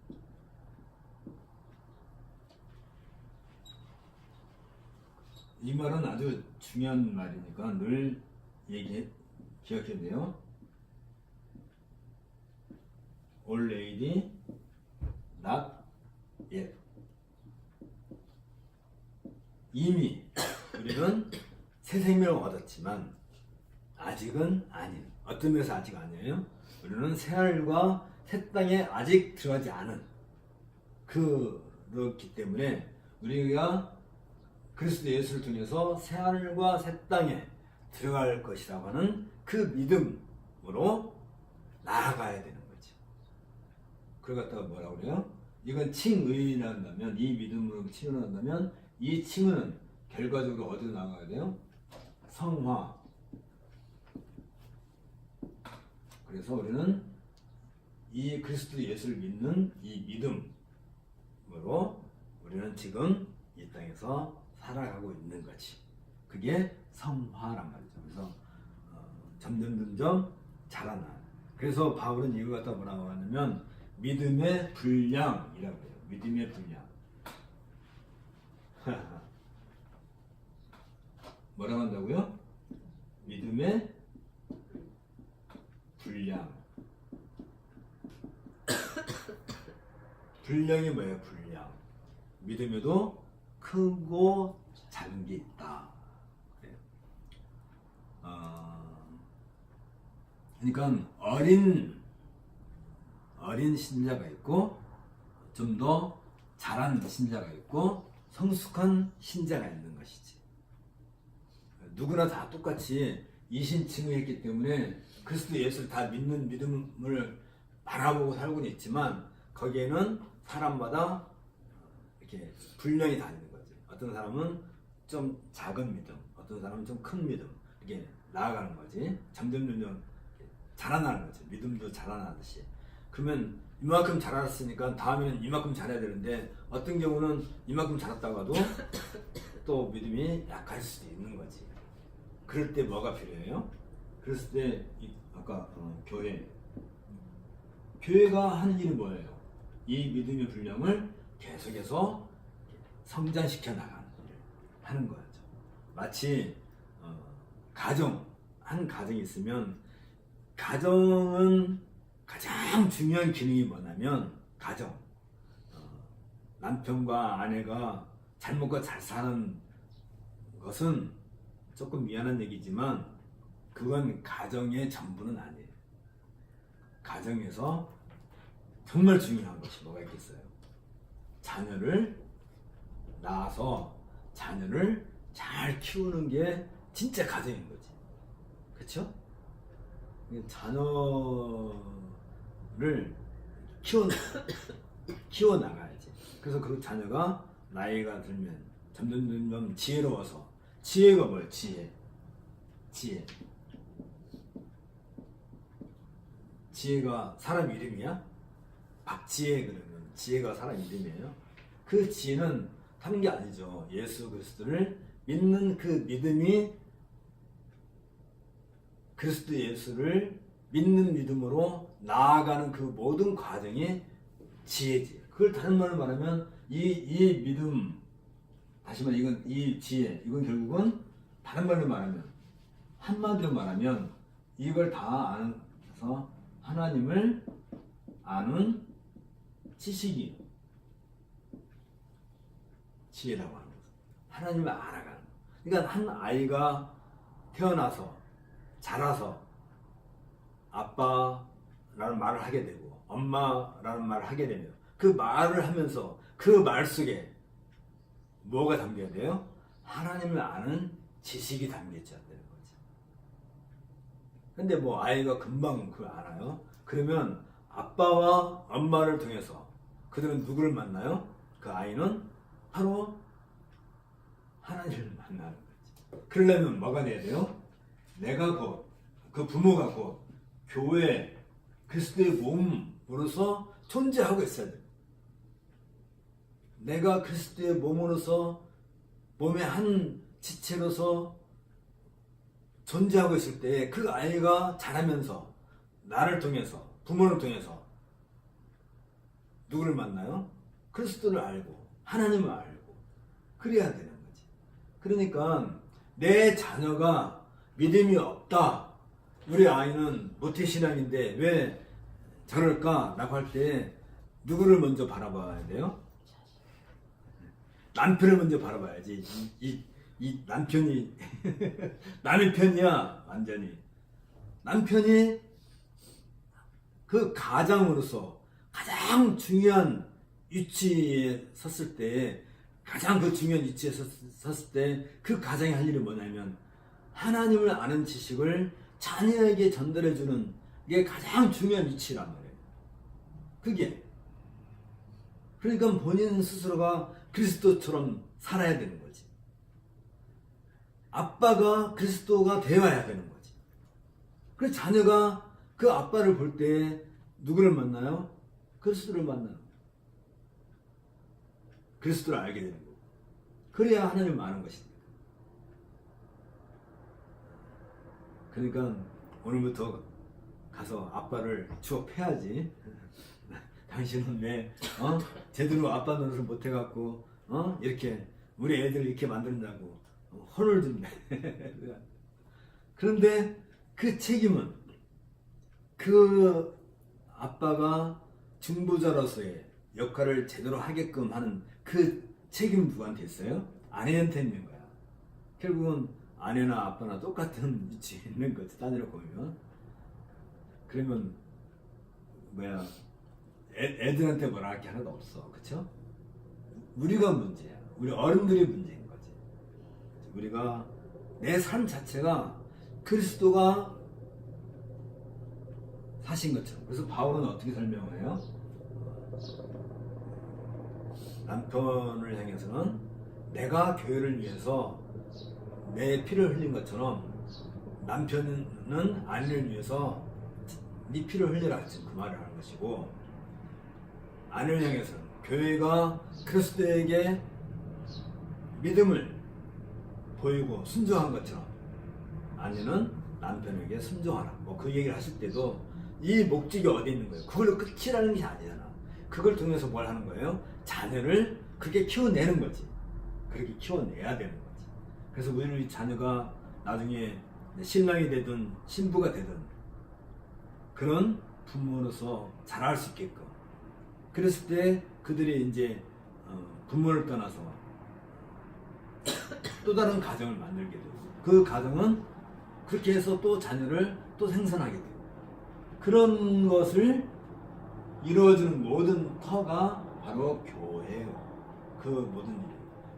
S1: 이 말은 아주 중요한 말이니까 늘 기억해야 돼요. Already, not yet. 이미 우리는 새 생명을 얻었지만 아직은 아닌. 어떤 면에서 아직 아니에요? 우리는 새하늘과 새 땅에 아직 들어가지 않은, 그렇기 때문에 우리가 그리스도 예수를 통해서 새하늘과 새 땅에 들어갈 것이라고 하는 그 믿음으로 나아가야 되는 거죠. 그걸 갖다가 뭐라고 그래요? 이건 칭의한다면, 이 믿음으로 칭의한다면 이 칭의는 결과적으로 어디로 나가야 돼요? 성화. 그래서 우리는 이 그리스도 예수를 믿는 이 믿음으로 우리는 지금 이 땅에서 살아가고 있는 거지. 그게 성화란 말이죠. 그래서 점점 자라나. 그래서 바울은 이걸 갖다 뭐라고 하냐면 믿음의 분량이라고 해요. 믿음의 분량. 뭐라고 한다고요? 믿음의 분량. 분량이 뭐예요? 분량. 믿음에도 크고 작은 게 있다. 그러니까 어린 신자가 있고, 좀 더 자란 신자가 있고, 성숙한 신자가 있는 것이지. 누구나 다 똑같이 이신칭의했기 때문에 그리스도 예수를 다 믿는 믿음을 바라보고 살고는 있지만, 거기에는 사람마다 이렇게 분량이 다 있는 거지. 어떤 사람은 좀 작은 믿음, 어떤 사람은 좀 큰 믿음, 이렇게 나아가는 거지. 점점 자라나는 거지. 믿음도 자라나듯이. 그러면 이만큼 자랐으니까 다음에는 이만큼 잘해야 되는데, 어떤 경우는 이만큼 자랐다고 해도 또 믿음이 약할 수도 있는 거지. 그럴 때 뭐가 필요해요? 그랬을 때 아까 교회가 하는 일이 뭐예요? 이 믿음의 분량을 계속해서 성장시켜 나가는 일을 하는 거죠. 마치 한 가정이 있으면, 가정은 가장 중요한 기능이 뭐냐면, 남편과 아내가 잘 먹고 잘 사는 것은 조금 미안한 얘기지만 그건 가정의 전부는 아니에요. 가정에서 정말 중요한 것이 뭐가 있겠어요? 자녀를 낳아서 자녀를 잘 키우는 게 진짜 가정인 거지. 그렇죠? 자녀를 키워나가야지. 그래서 그 자녀가 나이가 들면 점점 지혜로워서, 지혜가 뭐예요? 지혜가 사람 이름이야? 박지혜 그러면 지혜가 사람 이름이에요? 그 지혜는 하는 게 아니죠. 예수 그리스도를 믿는 그 믿음이, 그리스도 예수를 믿는 믿음으로 나아가는 그 모든 과정이 지혜지. 그걸 다른 말로 말하면 이 믿음, 다시 말해 이건 이 지혜, 이건 결국은 다른 말로 말하면, 한마디로 말하면 이걸 다 알아서 하나님을 아는 지식이 지혜라고 하는 거죠. 하나님을 알아가는 거. 그러니까 한 아이가 태어나서 자라서 아빠라는 말을 하게 되고 엄마라는 말을 하게 되면 그 말을 하면서 그 말 속에 뭐가 담겨야 돼요? 하나님을 아는 지식이 담겨 있어야 되는 거죠. 근데 뭐 아이가 금방 그걸 알아요? 그러면 아빠와 엄마를 통해서 그들은 누구를 만나요? 그 아이는 바로 하나님을 만나는 거지. 그러려면 뭐가 돼야 돼요? 내가 곧, 그 부모가 곧 교회, 그리스도의 몸으로서 존재하고 있어야 돼. 내가 그리스도의 몸으로서, 몸의 한 지체로서 존재하고 있을 때 그 아이가 자라면서 나를 통해서, 부모를 통해서 누구를 만나요? 그리스도를 알고 하나님을 알고 그래야 되는 거지. 그러니까 내 자녀가 믿음이 없다, 우리 아이는 모태신앙인데 왜 저럴까? 라고 할 때 누구를 먼저 바라봐야 돼요? 남편을 먼저 바라봐야지. 이 남편이 남의 편이야. 완전히 남편이 그 가장으로서 가장 중요한 위치에 섰을 때, 가장 그 중요한 위치에 섰을 때 그 가장이 할 일이 뭐냐면 하나님을 아는 지식을 자녀에게 전달해주는 게 가장 중요한 위치란 말이에요. 그게 그러니까 본인 스스로가 그리스도처럼 살아야 되는 거지. 아빠가 그리스도가 되어야 되는 거지. 그래서 자녀가 그 아빠를 볼 때 누구를 만나요? 그리스도를 만나는 거예요. 그리스도를 알게 되는 거고. 그래야 하나님을 아는 것이니까. 그러니까 오늘부터 가서 아빠를 추억해야지. 당신은 왜 제대로 아빠 노릇을 못 해갖고 이렇게 우리 애들을 이렇게 만드냐고 혼을 좀 내. 그런데 그 책임은 그 아빠가 중보자로서의 역할을 제대로 하게끔 하는 그 책임은 누구한테 있어요? 아내한테 있는 거야. 결국은 아내나 아빠나 똑같은 위치에 있는 거지, 딴으로 보면. 그러면 애들한테 뭐라 할 게 하나도 없어. 그쵸? 우리가 문제야. 우리 어른들이 문제인 거지. 우리가 내 삶 자체가 그리스도가 사신 것처럼. 그래서 바울은 어떻게 설명해요? 남편을 향해서는 내가 교회를 위해서 내 피를 흘린 것처럼 남편은 아내를 위해서 네 피를 흘리라 했지. 그 말을 하는 것이고, 아내를 향해서는 교회가 그리스도에게 믿음을 보이고 순종한 것처럼 아내는 남편에게 순종하라. 뭐 그 얘기를 하실 때도 이 목적이 어디 있는 거예요? 그걸로 끝이라는 게 아니잖아. 그걸 통해서 뭘 하는 거예요? 자녀를 그렇게 키워내는 거지. 그렇게 키워내야 되는 거지. 그래서 우리 자녀가 나중에 신랑이 되든 신부가 되든 그런 부모로서 자랄 수 있게끔, 그랬을 때 그들이 이제 부모를 떠나서 또 다른 가정을 만들게 되고, 그 가정은 그렇게 해서 또 자녀를 또 생산하게 되고, 그런 것을 이루어주는 모든 터가 바로 교회예요. 그 모든 일.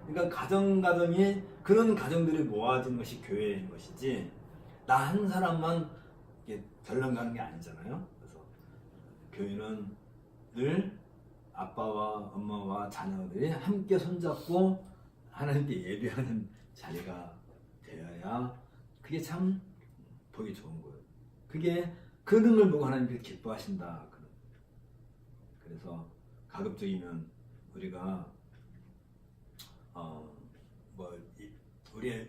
S1: 그러니까 가정이 그런 가정들이 모아진 것이 교회인 것이지, 나 한 사람만 별난 가는 게 아니잖아요. 그래서 교회는 늘 아빠와 엄마와 자녀들이 함께 손잡고 하나님께 예배하는 자리가 되어야 그게 참 보기 좋은 거예요. 그게 그런 걸 보고 하나님께서 기뻐하신다. 그래서 가급적이면 우리가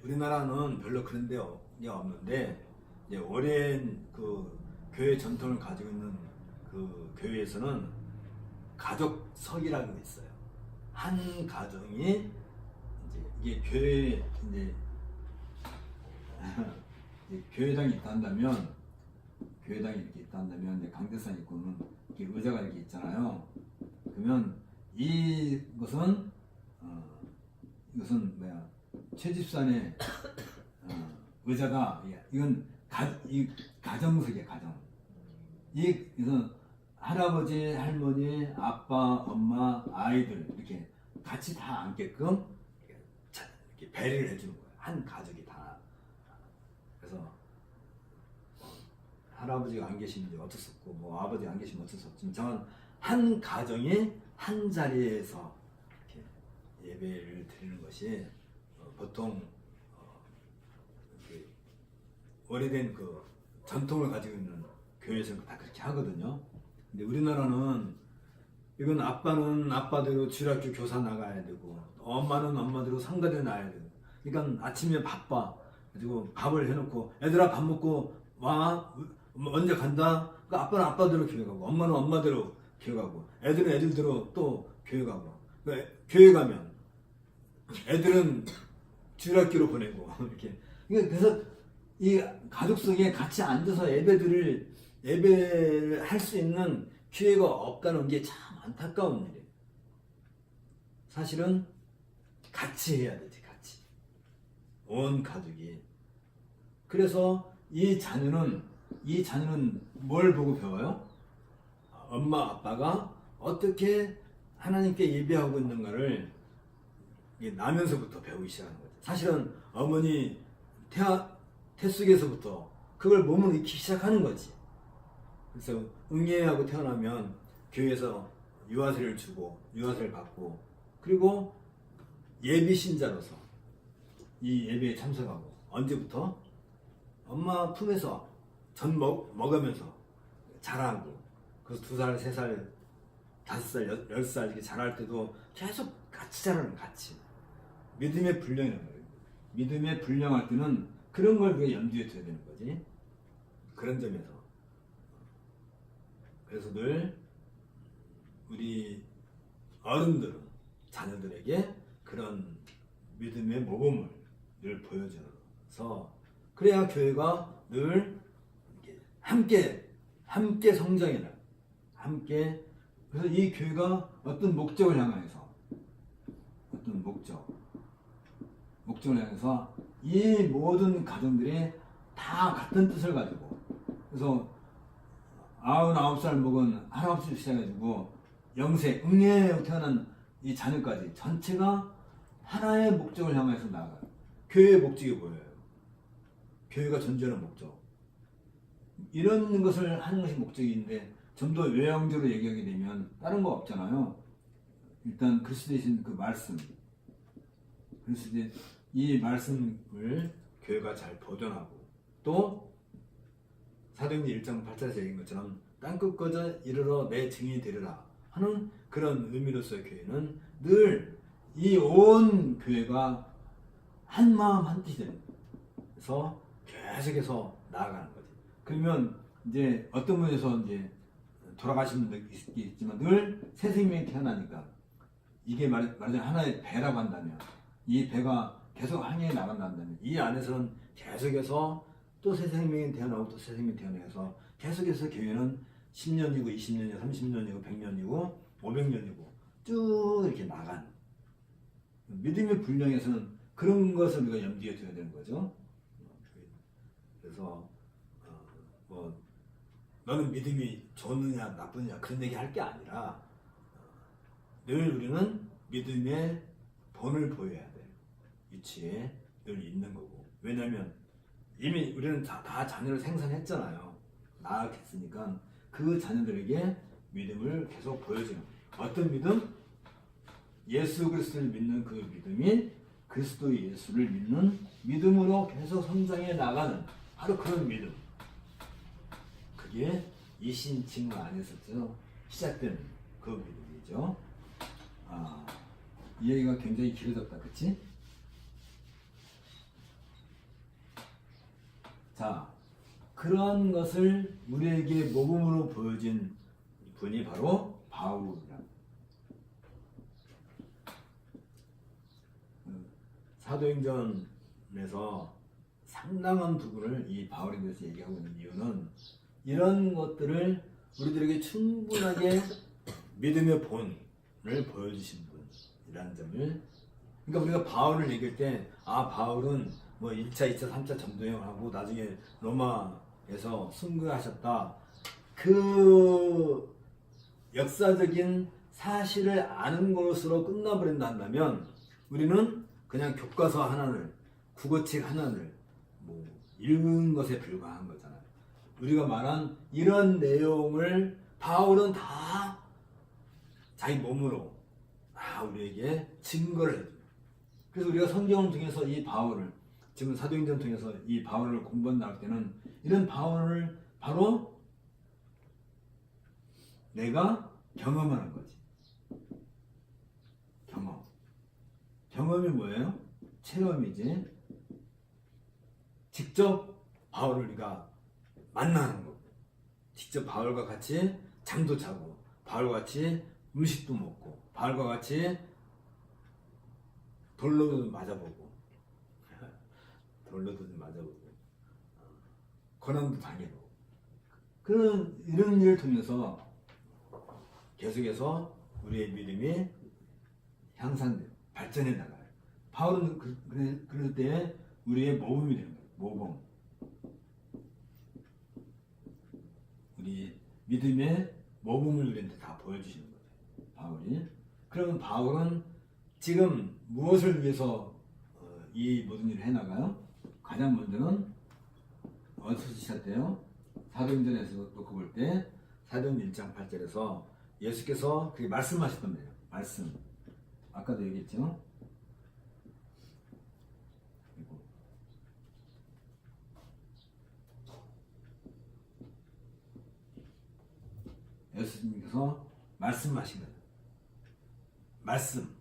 S1: 우리나라는 별로 그런 데가 없는데 이제 오랜 그 교회 전통을 가지고 있는 그 교회에서는 가족석이라는 게 있어요. 한 가정이 이제 이게 교회 이제 교회당이 있다면 교회당이 이렇게 있다면 이제 강대상 있고는 이렇게 의자가 이렇게 있잖아요. 그러면 이것은 최집산의 의자가 이건 이 가정석이야 가정. 이것은 할아버지, 할머니, 아빠, 엄마, 아이들 이렇게 같이 다 앉게끔 이렇게 배려를 해주는 거예요. 한 가족이 다. 그래서 할아버지가 안 계시면 어쩔 수 없고, 뭐 아버지가 안 계시면 어쩔 수 없지만, 저는 한 가정이 한 자리에서 이렇게 예배를 드리는 것이 보통 오래된 그 전통을 가지고 있는 교회에서는 다 그렇게 하거든요. 근데 우리나라는 이건 아빠는 아빠대로 주일학교 교사 나가야 되고, 엄마는 엄마대로 상가대 나야 되고, 그러니까 아침에 바빠. 그리고 밥을 해놓고 애들아 밥 먹고 와 언제 간다. 그러니까 아빠는 아빠대로 교회 가고, 엄마는 엄마대로 교회 가고, 애들은 애들대로 또 교회 가고. 그러니까 교회 가면 애들은 주일학교로 보내고 이렇게. 그래서 이 가족 속에 같이 앉아서 예배를 할 수 있는 기회가 없다는 게 참 안타까운 일이에요. 사실은 같이 해야 되지, 같이. 온 가족이. 그래서 이 자녀는 뭘 보고 배워요? 엄마, 아빠가 어떻게 하나님께 예배하고 있는가를 나면서부터 배우기 시작하는 거죠. 사실은 어머니 태숙에서부터 그걸 몸으로 익히기 시작하는 거지. 그래서 응애하고 태어나면 교회에서 유아세를 주고 유아세를 받고, 그리고 예비 신자로서 이 예배에 참석하고, 언제부터? 엄마 품에서 전 먹으면서 자라고, 그래서 2살, 3살, 5살, 10살 이렇게 자랄 때도 계속 같이 자라는, 같이. 믿음의 분량이라는 거예요. 믿음의 분량할 때는 그런 걸 우리가 염두에 둬야 되는 거지. 그런 점에서. 그래서 늘 우리 어른들은 자녀들에게 그런 믿음의 모범을 늘 보여줘서, 그래야 교회가 늘 함께 성장해라. 함께. 그래서 이 교회가 어떤 목적을 향해서, 목적을 향해서 이 모든 가정들이 다 같은 뜻을 가지고, 그래서 99살 먹은 할아버지를 시작해가지고 영세, 응애에 태어난 이 자녀까지 전체가 하나의 목적을 향해서 나아가요. 교회의 목적이 뭐예요? 교회가 존재하는 목적. 이런 것을 하는 것이 목적인데, 좀 더 외형적으로 얘기하게 되면 다른 거 없잖아요. 일단 그리스도에 계신 그 말씀, 그리스도의 이 말씀을 교회가 잘 보존하고, 또 사도행전 1장 8절에서 얘기한 것처럼 땅끝까지 이르러 내 증인이 되리라 하는 그런 의미로서의 교회는 늘 이 온 교회가 한 마음 한 뜻이 되는 거예요. 그래서 계속해서 나아가는 거지. 그러면 이제 어떤 분에서 이제 돌아가신 분도 있지만 늘 새 생명이 태어나니까, 이게 말하자면 하나의 배라고 한다면, 이 배가 계속 항해에 나간다면 이 안에서는 계속해서 또 새 생명이 태어나고 또 새 생명이 태어나서 계속해서 교회는 10년이고 20년이고 30년이고 100년이고 500년이고 쭉 이렇게 나간, 믿음의 분량에서는 그런 것을 우리가 염두에 둬야 되는 거죠. 그래서 너는 믿음이 좋느냐 나쁘느냐 그런 얘기 할 게 아니라, 늘 우리는 믿음의 본을 보여야 돼. 위치에 늘 있는 거고. 왜냐면 이미 우리는 다 자녀를 생산했잖아요. 낳았으니까 그 자녀들에게 믿음을 계속 보여주는 거예요. 어떤 믿음? 예수 그리스도를 믿는 그 믿음이 그리스도 예수를 믿는 믿음으로 계속 성장해 나가는 바로 그런 믿음. 그게 이신칭 안에서 시작된 그 믿음이죠. 이 얘기가 굉장히 길어졌다, 그치? 자, 그런 것을 우리에게 모범으로 보여진 분이 바로 바울이라. 사도행전에서 상당한 부분을 이 바울에 대해서 얘기하고 있는 이유는 이런 것들을 우리들에게 충분하게 믿음의 본을 보여주신 분이라는 점을, 그러니까 우리가 바울을 얘기할 때 바울은 뭐 1차, 2차, 3차 전도행을 하고 나중에 로마에서 순교하셨다. 그 역사적인 사실을 아는 것으로 끝나버린다 한다면 우리는 그냥 교과서 하나를, 국어책 하나를 뭐 읽은 것에 불과한 거잖아요. 우리가 말한 이런 내용을 바울은 다 자기 몸으로 우리에게 증거를 해줘요. 그래서 우리가 성경을 통해서 이 바울을, 지금 사도행전 통해서 이 바울을 공부한다 할 때는 이런 바울을 바로 내가 경험하는 거지. 경험이 뭐예요? 체험이지. 직접 바울을 우리가 만나는 거고, 직접 바울과 같이 잠도 자고, 바울과 같이 음식도 먹고, 바울과 같이 돌로도 맞아보고, 고난도 당해보고, 이런 일을 통해서 계속해서 우리의 믿음이 향상돼요. 발전해 나가요. 바울은 그럴 때 우리의 모범이 되는 거예요. 모범. 우리 믿음의 모범을 우리한테 다 보여주시는 거예요. 바울이. 그러면 바울은 지금 무엇을 위해서 이 모든 일을 해나가요? 가장 먼저는 어디서 시작돼요? 사도행전에서 놓고 볼 때 사도행전 1장 8절에서 예수께서 그게 말씀하셨단 말이에요. 말씀. 아까도 얘기했죠? 예수님께서 말씀하신 거예요. 말씀.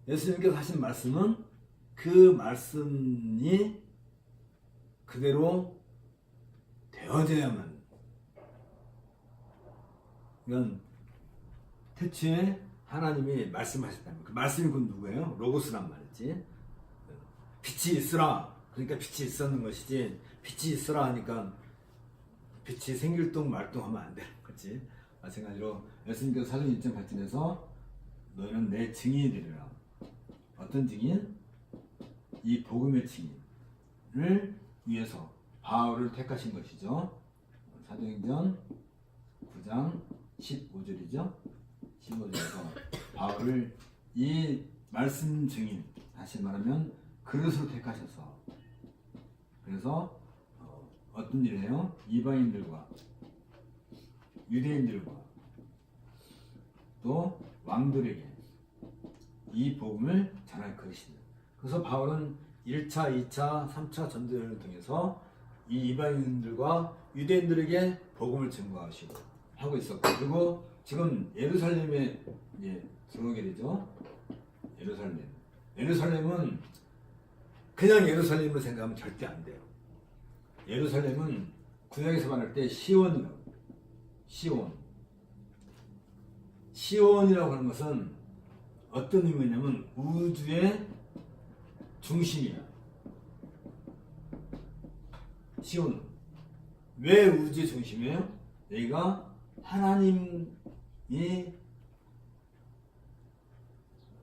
S1: 예수님께서 하신 말씀은 그 말씀이 그대로 되어져야만. 이건 태초에 하나님이 말씀하셨다는 거예요. 그 말씀이 곧 누구예요? 로고스란 말이지. 빛이 있으라. 그러니까 빛이 있었는 것이지. 빛이 있으라 하니까 빛이 생길동 말동하면 안 되는 거지. 마찬가지로 예수님께서 사도행 1장 8절에서 너희는 내 증인이 되리라. 어떤 증인? 이 복음의 증인을 위해서 바울을 택하신 것이죠. 사도행전 9장 15절이죠. 15절에서 바울을 이 말씀 증인, 다시 말하면 그릇으로 택하셔서, 그래서 어떤 일을 해요? 이방인들과 유대인들과 또 왕들에게 이 복음을 전할 것이다. 그래서 바울은 1차, 2차, 3차 전도여행을 통해서 이 이방인들과 유대인들에게 복음을 증거하시고 하고 있었고, 그리고 지금 예루살렘에 이제 들어오게 되죠. 예루살렘은 그냥 예루살렘으로 생각하면 절대 안 돼요. 예루살렘은 구약에서 말할 때 시온이라고. 시온이라고 하는 것은 어떤 의미냐면 우주의 중심이야. 시온. 왜 우주의 중심이에요? 여기가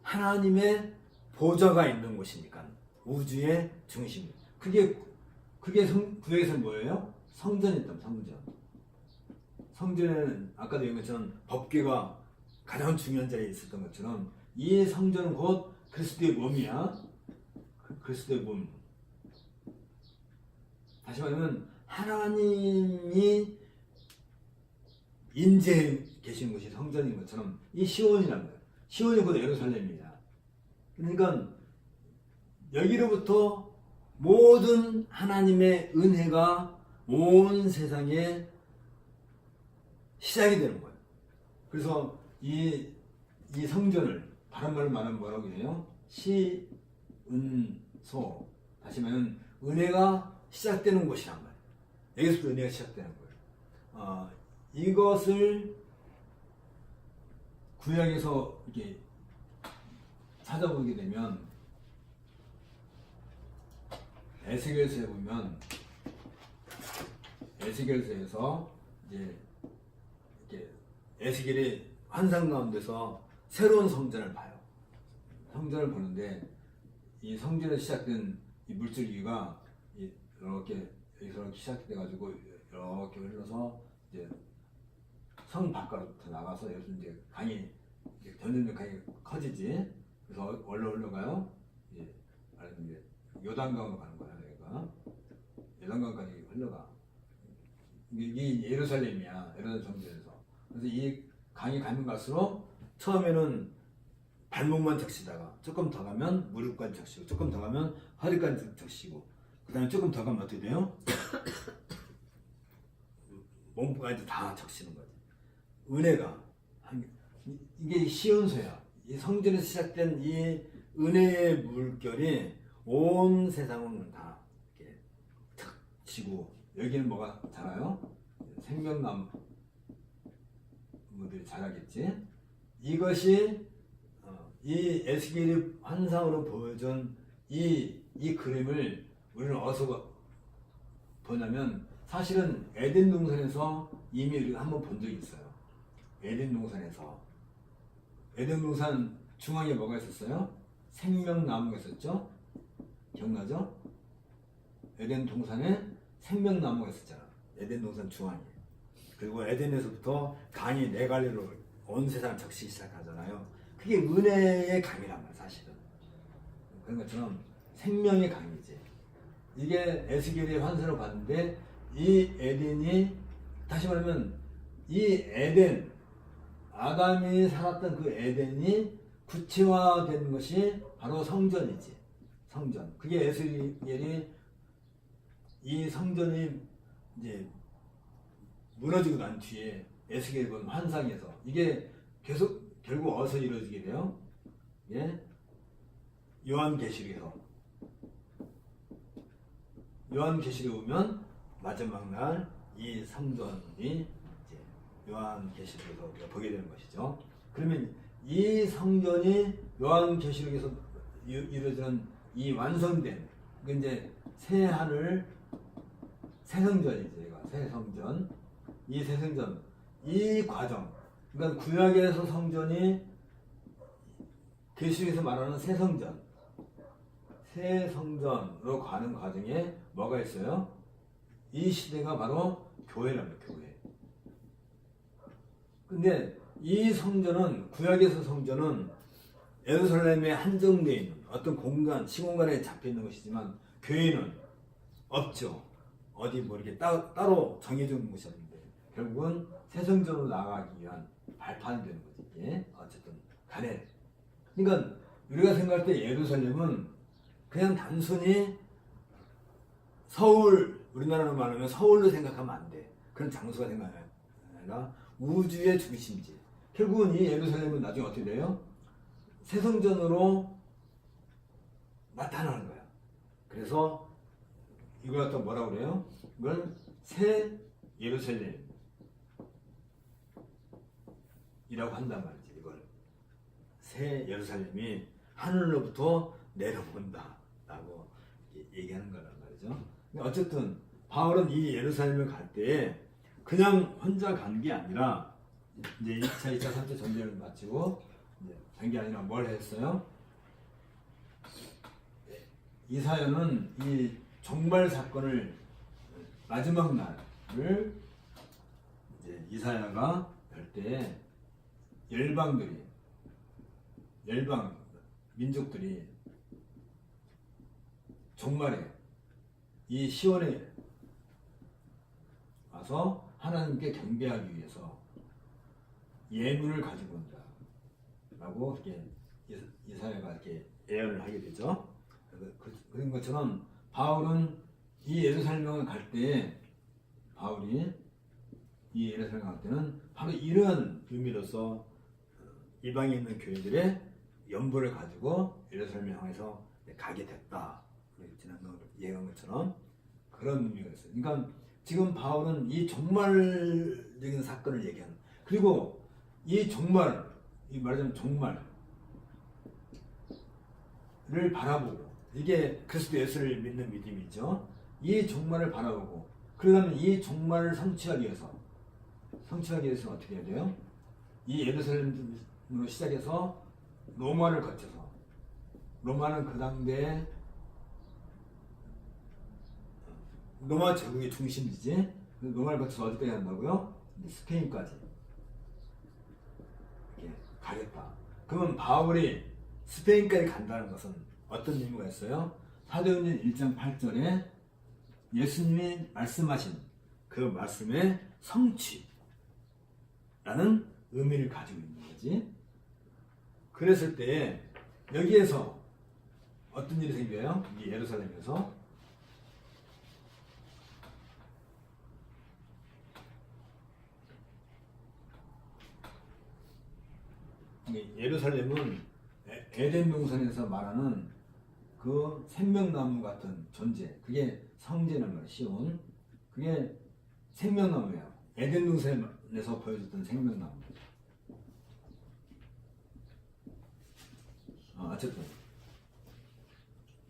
S1: 하나님의 보좌가 있는 곳이니까 우주의 중심. 그게 구약에서는 뭐예요? 성전이었다. 성전에는 아까도 얘기한 것처럼 법궤가 가장 중요한 자리에 있었던 것처럼 이 성전은 곧 그리스도의 몸이야. 그리스도의 몸. 다시 말하면 하나님이 인제에 계신 곳이 성전인 것처럼 이 시온이란 거예요. 시온이 곧 예루살렘이냐. 그러니까 여기로부터 모든 하나님의 은혜가 온 세상에 시작이 되는 거예요. 그래서 이 성전을 다른 말로 말하면 뭐라고 해요? 시은소. 다시 말하면 은혜가 시작되는 곳이란 말이에요. 여기서부터 은혜가 시작되는 거예요. 이것을 구약에서 이렇게 찾아보게 되면 에스겔서에 보면 에스겔서에서 이제 이렇게 에스겔이 환상 가운데서 새로운 성전을 봐요. 성전을 보는데 이 성전에 시작된 이 물줄기가 이렇게 여기서 시작돼 가지고 이렇게 흘러서 이제 성 바깥으로 나가서 여기서 이제 강이 점점 강이 커지지. 그래서 어디로 흘러가요? 이제 요단강으로 가는 거야. 얘가 요단강까지 흘러가. 이게 예루살렘이야. 예루살렘 성전에서. 그래서 이 강이 가면 갈수록 처음에는 발목만 적시다가 조금 더 가면 무릎까지 적시고 조금 더 가면 허리까지 적시고 그 다음에 조금 더 가면 어떻게 돼요? 몸까지 다 적시는 거지. 은혜가 이게 시온소야. 이 성전에서 시작된 이 은혜의 물결이 온 세상을 다 이렇게 탁 치고 여기는 뭐가 자라요? 생명나무들이 자라겠지. 이것이 이 에스겔이 환상으로 보여준 이 그림을 우리는 어디서 보냐면 사실은 에덴 동산에서 이미 우리가 한번 본 적이 있어요. 에덴 동산에서 에덴 동산 중앙에 뭐가 있었어요? 생명나무가 있었죠? 기억나죠? 에덴 동산에 생명나무가 있었잖아. 에덴 동산 중앙에. 그리고 에덴에서부터 강이 네 갈래로 온 세상을 적시기 시작하잖아요. 그게 은혜의 강이란 말이야, 사실은. 그런 것처럼 생명의 강이지. 이게 에스겔의 환상을 봤는데 이 에덴이 다시 말하면 이 에덴 아담이 살았던 그 에덴이 구체화된 것이 바로 성전이지. 성전. 그게 에스겔이 이 성전이 이제 무너지고 난 뒤에 에스겔이 본 환상에서 이게 계속 결국 어디서 이루어지게 돼요? 예? 요한계시록에서. 요한계시록에 오면 마지막 날 이 성전이 이제 요한계시록에서 우리가 보게 되는 것이죠. 그러면 이 성전이 요한계시록에서 이루어지는 이 완성된 이제 새 하늘 새 성전이지. 얘가 새 성전. 이 새 성전 이 과정 그러니까 구약에서 성전이 계시록에서 말하는 새 성전 새 성전으로 가는 과정에 뭐가 있어요? 이 시대가 바로 교회랍니다. 교회. 근데 이 성전은 구약에서 성전은 예루살렘에 한정되어 있는 어떤 공간, 시공간에 잡혀 있는 것이지만 교회는 없죠. 어디 뭐 이렇게 따로 정해져 있는 것이 없는데 결국은 새 성전으로 나아가기 위한 발판이 되는 거지. 예? 어쨌든 간에. 그러니까 우리가 생각할 때 예루살렘은 그냥 단순히 서울, 우리나라로 말하면 서울로 생각하면 안 돼. 그런 장소가 생각하면 아니라 우주의 중심지. 결국은 이 예루살렘은 나중에 어떻게 돼요? 새 성전으로 나타나는 거야. 그래서 이걸 갖다 뭐라고 그래요? 이걸 새 예루살렘이라고 한단 말이지. 이걸 새 예루살렘이 하늘로부터 내려온다라고 얘기하는 거란 말이죠. 어쨌든 바울은 이 예루살렘을 갈 때 그냥 혼자 간 게 아니라 이제 1차, 2차, 3차 전쟁을 마치고 이제 간 게 아니라 뭘 했어요? 이사야는 이 종말 사건을 마지막 날을 이제 이사야가 할 때 열방 민족들이 종말에 이 시온에 와서 하나님께 경배하기 위해서 예문을 가지고 온다라고 이렇게 이사야가 이렇게 예언을 하게 되죠. 그런 것처럼 바울은 이 예루살렘을 갈 때 바울이 이 예루살렘 갈 때는 바로 이런 의미로서 이방에 있는 교회들의 연보를 가지고 예루살렘을 향해서 가게 됐다. 지난번 얘기한 것처럼 그런 의미가 있어요. 그러니까 지금 바울은 이 종말적인 사건을 얘기하는, 그리고 이 종말, 이 말하자면 종말을 바라보고, 이게 그리스도 예수를 믿는 믿음이죠. 이 종말을 바라보고, 그러려면 이 종말을 성취하기 위해서는 어떻게 해야 돼요? 이 예루살렘으로 시작해서 로마를 거쳐서, 로마는 그 당대에 로마 제국의 중심지지. 로마를 거쳐서 어디까지 간다고요? 스페인까지 이렇게 가겠다. 그러면 바울이 스페인까지 간다는 것은 어떤 의미가 있어요? 사도행전 1장 8절에 예수님이 말씀하신 그 말씀의 성취라는 의미를 가지고 있는 거지. 그랬을 때 여기에서 어떤 일이 생겨요? 이 예루살렘에서 예루살렘은 에덴 동산에서 말하는 그 생명나무 같은 존재, 그게 성제는 말이에요. 시온, 그게 생명나무예요. 에덴 동산에서 보여줬던 생명나무. 어쨌든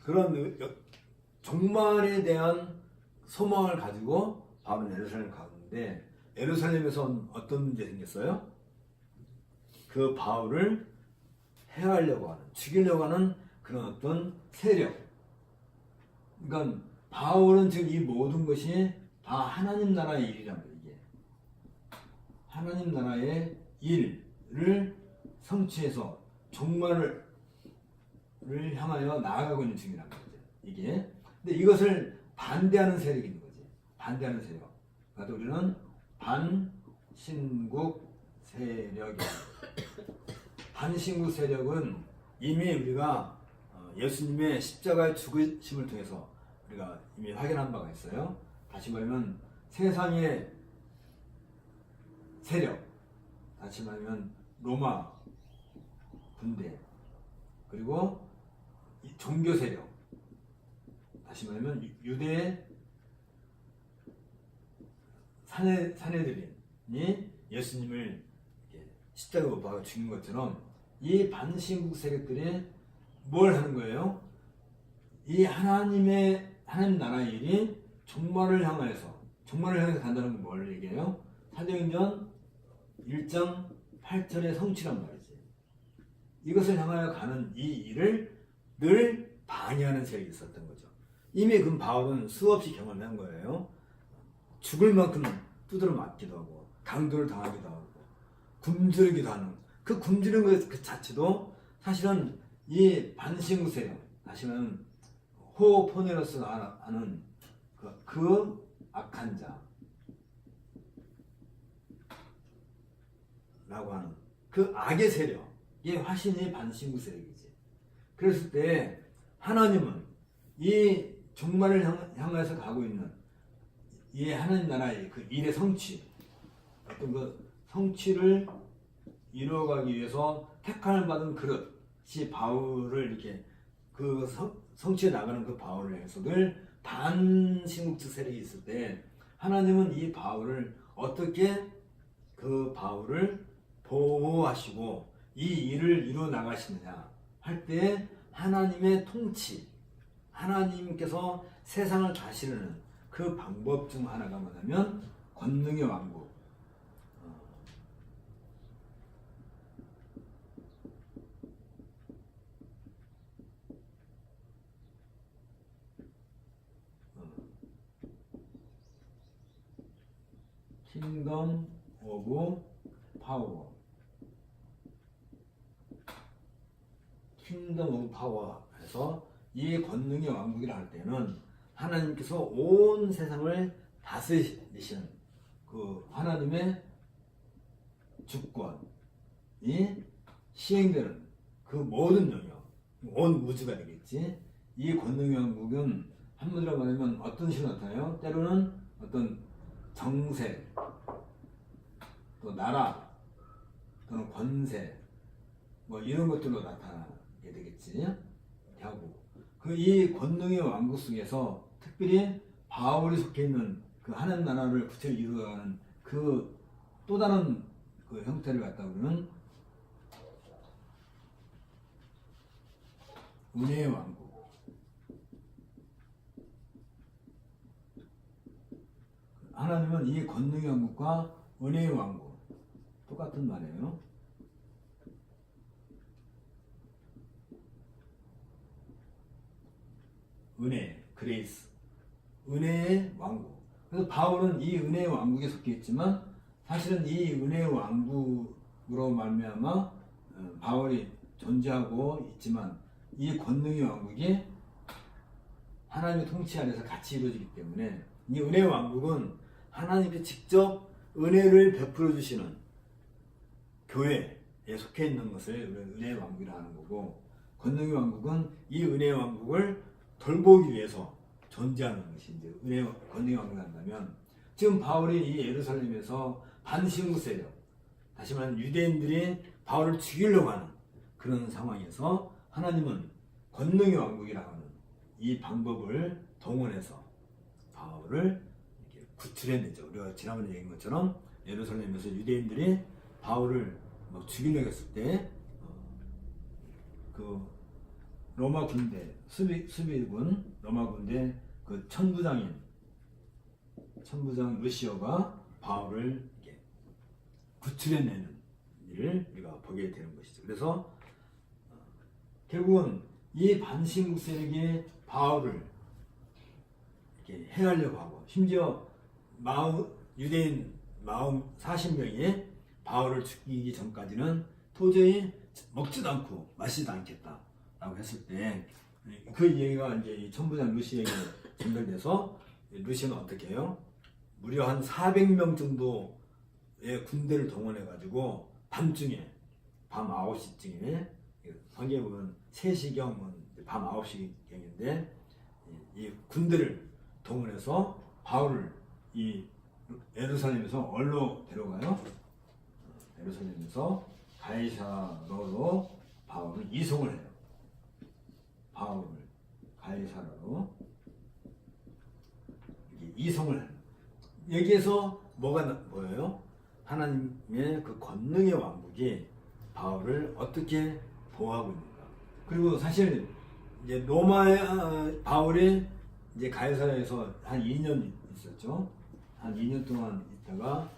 S1: 그런 종말에 대한 소망을 가지고 바울은 예루살렘을 가는데, 예루살렘에서 어떤 문제 생겼어요? 그 바울을 해하려고 하는, 죽이려고 하는 그런 어떤 세력. 그러니까 바울은 지금 이 모든 것이 다 하나님 나라의 일이란 말이에요. 이게 하나님 나라의 일을 성취해서 종말을 향하여 나아가고 있는 중이란 말이죠. 이게. 근데 이것을 반대하는 세력이 있는 거지. 반대하는 세력. 그러니까 우리는 반신국 세력이다. 반신국 세력은 이미 우리가 예수님의 십자가의 죽으심을 통해서 우리가 이미 확인한 바가 있어요. 다시 말하면 세상의 세력, 다시 말하면 로마 군대, 그리고 종교 세력, 다시 말하면 유대의 사내들이 예수님을 십자가로 못 박아 죽인 것처럼 이 반신국 세력들이 뭘 하는 거예요? 이 하나님 나라의 일이 종말을 향해서 간다는 건 뭘 얘기해요? 사도행전 1장 8절의 성취란 말이지. 이것을 향하여 가는 이 일을 늘 방해하는 세력이 있었던 거죠. 이미 그 바울은 수없이 경험한 거예요. 죽을 만큼 두드러 맞기도 하고 강도를 당하기도 하고 굶주리기도 하는, 그 굶주리는 것 그 자체도 사실은 이 반신국 세력, 다시는 호포네로스가 하는 그 악한 자라고 하는 그 악의 세력, 이게 화신이 반신국 세력이지. 그랬을 때 하나님은 이 종말을 향해서 가고 있는 이 하나님 나라의 그 일의 성취, 어떤 그 성취를 이루어가기 위해서 택함을 받은 그릇이 바울을 이렇게 그 성취해 나가는 그 바울을 해서 늘 반신국적 세력이 있을 때 하나님은 이 바울을 어떻게 그 바울을 보호하시고 이 일을 이루어 나가시느냐 할 때 하나님의 통치, 하나님께서 세상을 다스리는 그 방법 중 하나가 뭐냐면 권능의 왕국. 킹덤 오브 파워. 킹덤 오브 파워에서 이 권능의 왕국이라 할 때는 하나님께서 온 세상을 다스리시는 그 하나님의 주권, 시행되는 그 모든 영역, 온 우주가 되겠지. 이 권능의 왕국은 한마디로 말하면 어떤 식으로 나타나요? 때로는 어떤 정세, 또 나라, 또는 권세, 뭐 이런 것들로 나타나게 되겠지. 하고 그 이 권능의 왕국 속에서 특별히 바울이 속해 있는 그 하나님 나라를 구체적으로 이루어가는 그 또 다른 그 형태를 갖다 우리는 은혜의 왕국. 하나님은 이 권능의 왕국과 은혜의 왕국 똑같은 말이에요. 은혜, 그레이스, 은혜의 왕국. 그래서 바울은 이 은혜의 왕국에 속해 있지만 사실은 이 은혜의 왕국으로 말미암아 바울이 존재하고 있지만 이 권능의 왕국이 하나님의 통치 아래서 같이 이루어지기 때문에 이 은혜의 왕국은 하나님이 직접 은혜를 베풀어 주시는 교회에 속해 있는 것을 은혜의 왕국이라 하는 거고, 권능의 왕국은 이 은혜의 왕국을 돌보기 위해서 존재하는 것이 이제 권능의 왕국이 한다면, 지금 바울이 이 예루살렘에서 반신구 세력, 다시 말하면 유대인들이 바울을 죽이려고 하는 그런 상황에서 하나님은 권능의 왕국이라고 하는 이 방법을 동원해서 바울을 이렇게 구출해내죠. 우리가 지난번에 얘기한 것처럼 예루살렘에서 유대인들이 바울을 죽이려고 했을 때 그 로마 군대 수비군 로마 군대 그 천부장 루시오가 바울을 이렇게 구출해내는 일을 우리가 보게 되는 것이죠. 그래서 결국은 이 반신국 세력이 바울을 이렇게 해하려고 하고, 심지어 유대인 40명이 바울을 죽이기 전까지는 도저히 먹지도 않고 마시지도 않겠다라고 했을 때, 그 얘기가 이제 이 천부장 루시에게 전달돼서 루시는 어떻게 해요? 무려 한 400명 정도의 군대를 동원해가지고 밤중에, 밤 9시쯤에, 성경에 보면 3시경, 밤 9시경인데 이 군대를 동원해서 바울을 이 예루살렘에서 어디로 데려가요? 예루살렘에서 가이사라로 바울을 이송을 해요. 바울을 가이사라로 이송을 해요. 여기에서 뭐가 보여요? 하나님의 그 권능의 왕국이 바울을 어떻게 보호하고 있는가. 그리고 사실 이제 바울이 이제 가이사라에서 한 2년 있었죠. 한 2년 동안 있다가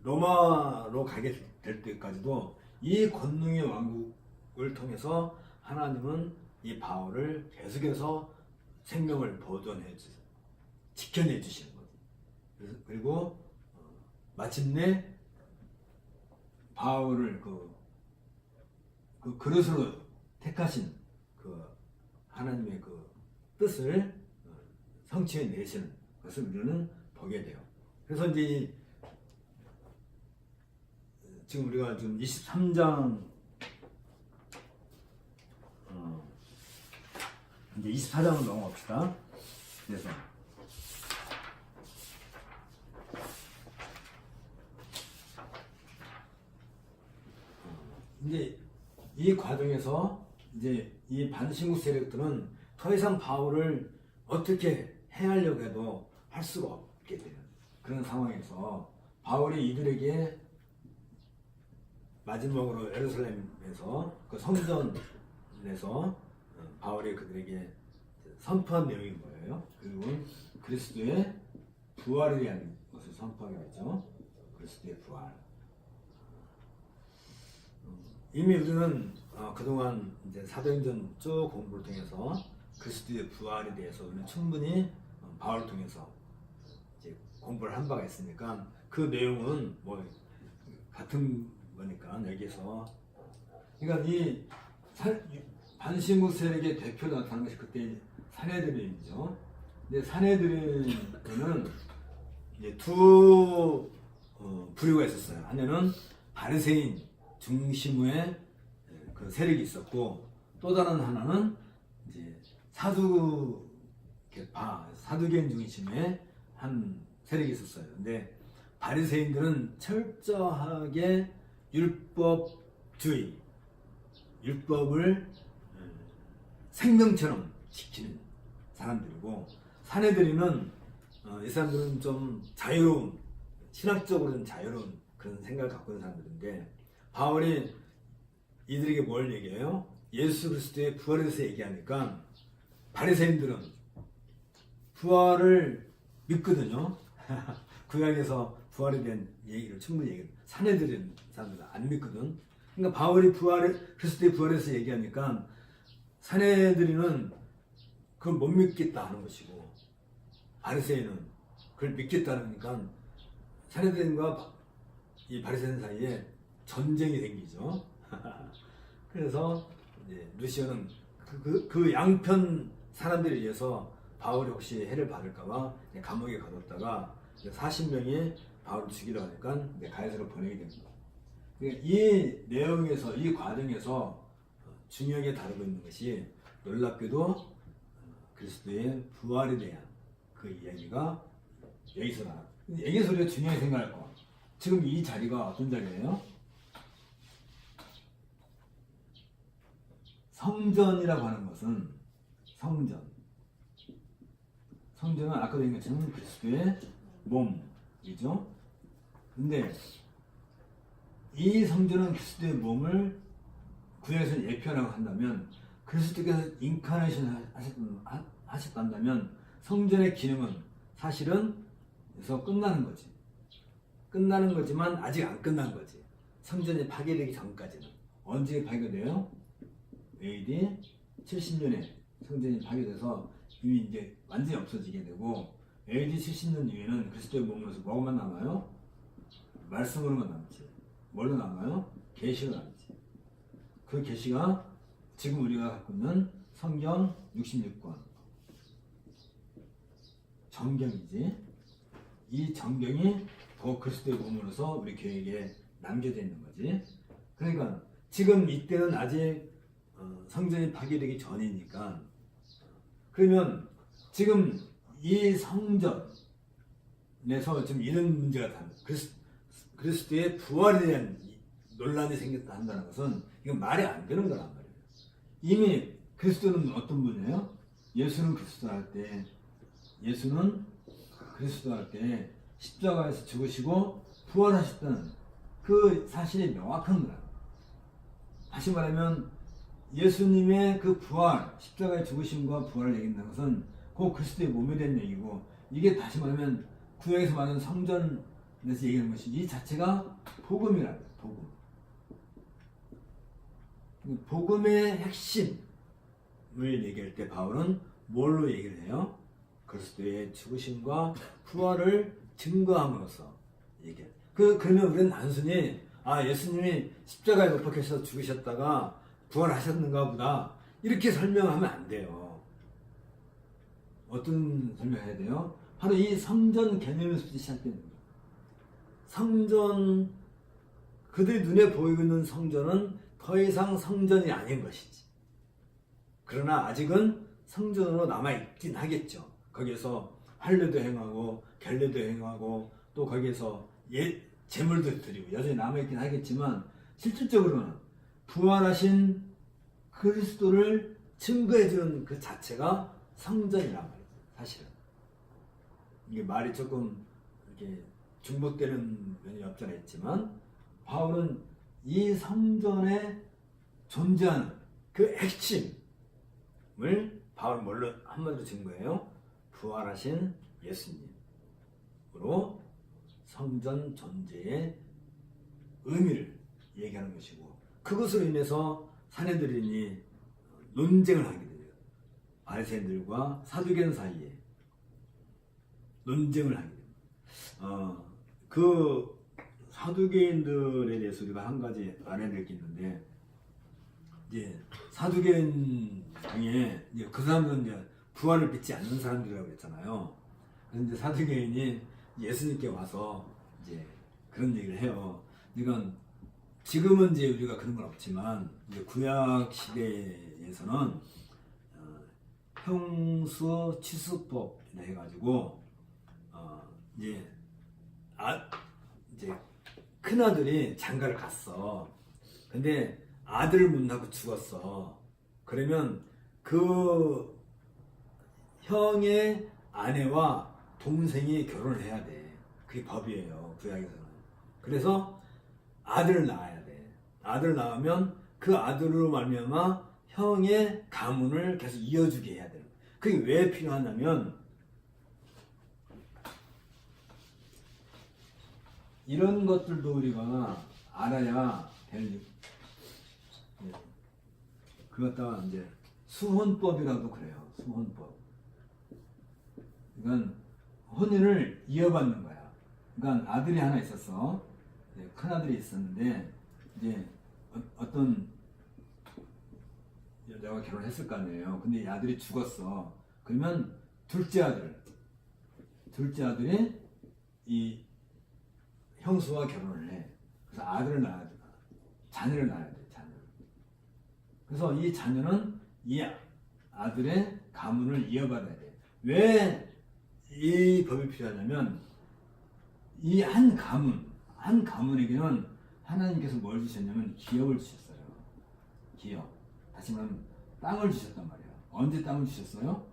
S1: 로마로 가게 될 때까지도 이 권능의 왕국을 통해서 하나님은 이 바울을 계속해서 생명을 보존해 주세요. 지켜내 주시는 거죠. 그리고 마침내 바울을 그 그릇으로 택하신 그 하나님의 그 뜻을 성취해 내시는 것을 우리는 보게 돼요. 그래서 이제 지금 우리가 지금 23장 이제 24장으로 넘어갑시다. 그래서 이제 이 과정에서 이제 이 반신국 세력들은 더 이상 바울을 어떻게 해하려고 해도 할 수가 없게 되는 그런 상황에서 바울이 이들에게 마지막으로 예루살렘에서 그 성전에서 바울이 그들에게 선포한 내용이 뭐예요? 그리고 그리스도의 부활에 대한 것을 선포하게 되죠. 그리스도의 부활. 이미 우리는 그동안 이제 사도행전 쭉 공부를 통해서 그리스도의 부활에 대해서 우리는 충분히 바울을 통해서 이제 공부를 한 바가 있으니까 그 내용은 뭐 같은 거니까 여기서, 그러니까 이 반신국 세력의 대표로 나타나는 것이 그때 산헤드린이죠. 근데 산헤드린은 이제 두 부류가 있었어요. 하나는 바리새인 중심의 그 세력이 있었고, 또 다른 하나는 이제 사두개파, 사두개인 중심의 한 세력이 있었어요. 근데 바리새인들은 철저하게 율법주의, 율법을 생명처럼 지키는 사람들이고, 사내들이는 이 사람들은 좀 자유로운, 신학적으로는 자유로운 그런 생각을 갖고 있는 사람들인데, 바울이 이들에게 뭘 얘기해요? 예수 그리스도의 부활에 대해서 얘기하니까 바리새인들은 부활을 믿거든요. 구약에서 부활에 대한 얘기를 충분히 얘기해요. 사내들은 사람들은 안 믿거든. 그러니까 바울이 그리스도의 부활에 대해서 얘기하니까 사내들이는 그걸 못 믿겠다 하는 것이고, 바리새인은 그걸 믿겠다니까 사내들과 이 바리새인 사이에 전쟁이 생기죠. 그래서 이제 루시오는 그 양편 사람들에 의해서 바울이 혹시 해를 받을까봐 감옥에 가뒀다가 40명이 바울을 죽이려 하니까 가이사로 보내게 됩니다. 이 내용에서, 이 과정에서 중요하게 다루고 있는 것이 놀랍게도 그리스도의 부활에 대한 그 이야기가 여기서 나와요. 여기서 우리가 중요하게 생각할 거. 지금 이 자리가 어떤 자리예요? 성전이라고 하는 것은, 성전은 아까도 얘기한 것처럼 그리스도의 몸이죠. 근데 이 성전은 그리스도의 몸을 구약에서 예표라고 한다면, 그리스도께서 인카네이션 하셨다면 성전의 기능은 사실은 여기서 끝나는 거지. 끝나는 거지만 아직 안 끝난 거지. 성전이 파괴되기 전까지는. 언제 파괴돼요? AD 70년에 성전이 파괴돼서 이미 이제 완전히 없어지게 되고, AD 70년 이후에는 그리스도의 몸으로서 뭐만 남아요? 말씀으로만 남지. 뭘로 남아요? 계시로 남지. 그 계시가 지금 우리가 갖고 있는 성경 66권 정경이지. 이 정경이 더 그리스도의 몸으로서 우리 교회에 남겨져 있는 거지. 그러니까 지금 이때는 아직 성전이 파괴되기 전이니까, 그러면 지금 이 성전에서 지금 이런 문제가 다, 그리스도의 부활에 대한 논란이 생겼다 한다는 것은 이건 말이 안 되는 거란 말이에요. 이미 그리스도는 어떤 분이에요? 예수는 그리스도 할 때 십자가에서 죽으시고 부활하셨다는 그 사실이 명확한 거야. 다시 말하면 예수님의 그 부활, 십자가에 죽으심과 부활을 얘기한다는 것은 그 그리스도의 몸에 대한 얘기고, 이게 다시 말하면 구약에서 말하는 성전에서 얘기하는 것이 이 자체가 복음이라는 거예요. 복음의 핵심을 얘기할 때 바울은 뭘로 얘기를 해요? 그리스도의 죽으심과 부활을 증거함으로써 얘기해요. 그러면 우리는 단순히 예수님이 십자가에 못 박혀서 죽으셨다가 부활하셨는가 보다 이렇게 설명하면 안 돼요. 어떤 설명해야 돼요? 바로 이 성전 개념에서 시작되는 거예요. 성전, 그들 눈에 보이고 있는 성전은 더 이상 성전이 아닌 것이지. 그러나 아직은 성전으로 남아있긴 하겠죠. 거기에서 할례도 행하고 결례도 행하고 또 거기에서 제물도 드리고 여전히 남아있긴 하겠지만, 실질적으로는 부활하신 그리스도를 증거해주는 그 자체가 성전이란 말이에요. 사실은 이게 말이 조금 이렇게 중복되는 면이 없지 않아 있지만, 바울은 이 성전에 존재하는 그 핵심을 바울은 뭘로 한마디로 증거해요? 부활하신 예수님으로 성전 존재의 의미를 얘기하는 것이고, 그것으로 인해서 사내들이니 논쟁을 하게 돼요. 바리새인들과 사두개인 사이에 논쟁을 하게 됩니다. 그 사두개인들에 대해서 우리가 한 가지 알아야 될 게 있는데, 이제 사두개인 중에 이제 그 사람들은 이제 부활을 믿지 않는 사람들이라고 했잖아요. 그런데 사두개인이 예수님께 와서 이제 그런 얘기를 해요. 이건 지금은 이제 우리가 그런 건 없지만 이제 구약 시대에서는 형수 치수법이라 해가지고 이제 이제 큰 아들이 장가를 갔어. 근데 아들을 못 낳고 죽었어. 그러면 그 형의 아내와 동생이 결혼을 해야 돼. 그게 법이에요, 구약에서는. 그래서 아들을 낳아야 돼. 아들을 낳으면 그 아들로 말미암아 형의 가문을 계속 이어주게 해야 돼. 그게 왜 필요하냐면 이런 것들도 우리가 알아야 될. 그것 갖다가 이제 수혼법이라도 그래요. 수혼법. 그러니까 혼인을 이어받는 거야. 그러니까 아들이 하나 있었어. 큰 아들이 있었는데 이제 어떤 여자가 결혼했을 거 아니에요. 근데 이 아들이 죽었어. 그러면 둘째 아들이 이 형수와 결혼을 해. 그래서 아들을 낳아야 돼. 자녀를 낳아야 돼. 자녀를. 그래서 이 자녀는 이 아들의 가문을 이어받아야 돼. 왜 이 법이 필요하냐면 이 한 가문에게는 하나님께서 뭘 주셨냐면 기업을 주셨어요. 기업. 다시 말하면 땅을 주셨단 말이에요. 언제 땅을 주셨어요?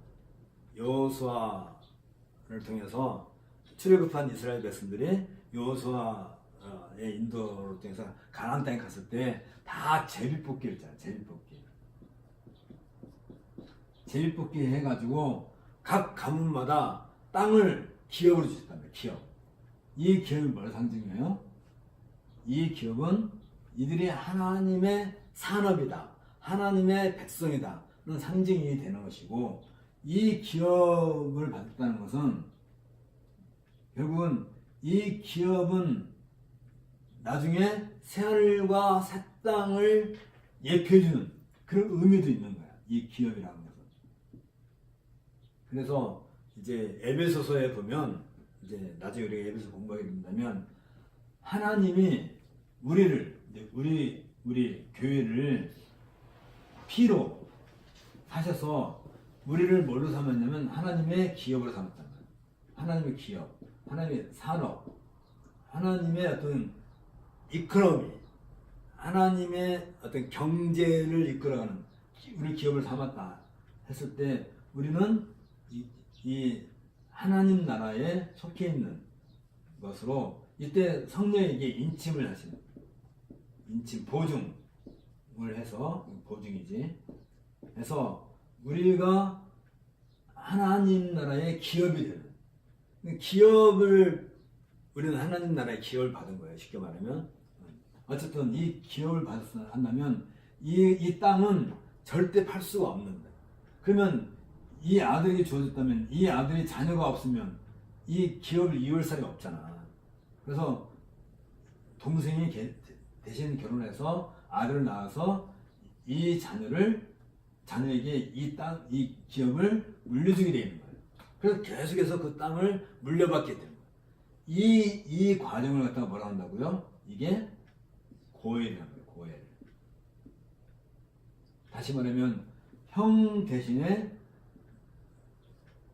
S1: 여호수아를 통해서 출애굽한 이스라엘 백성들이 여호수아의 인도를 통해서 가나안 땅에 갔을 때 다 제비뽑기를 했잖아요. 제비뽑기 해가지고 각 가문마다 땅을 기업으로 주셨단 말이에요. 기업. 이 기업이 뭘 상징해요? 이 기업은 이들이 하나님의 산업이다. 하나님의 백성이다. 는 상징이 되는 것이고, 이 기업을 받았다는 것은 결국은 이 기업은 나중에 새하늘과 새 땅을 예표해주는 그런 의미도 있는 거야. 이 기업이라는 것은. 그래서 이제 에베소서에 보면 이제 나중에 우리가 에베소 공부하게 된다면 하나님이 우리를 우리 교회를 피로 하셔서 우리를 뭘로 삼았냐면 하나님의 기업으로 삼았단 말이에요. 하나님의 기업, 하나님의 산업, 하나님의 어떤 이코노미, 하나님의 어떤 경제를 이끌어가는 우리 기업을 삼았다 했을 때 우리는 이 하나님 나라에 속해 있는 것으로 이때 성령에게 인침을 하시는 인침 보증을 해서 보증이지 해서 우리가 하나님 나라의 기업이 되는 기업을 우리는 하나님 나라의 기업을 받은 거예요. 쉽게 말하면 어쨌든 이 기업을 받았다면 이 땅은 절대 팔 수가 없는 거예요. 그러면 이 아들이 주어졌다면 이 아들이 자녀가 없으면 이 기업을 이을 사람이 없잖아. 그래서 동생이 대신 결혼해서 아들을 낳아서 이 자녀에게 이 기업을 물려주게 되는 거예요. 그래서 계속해서 그 땅을 물려받게 되는 거예요. 이 과정을 갖다가 뭐라 한다고요? 이게 고엘이라는 거예요. 고엘. 다시 말하면 형 대신에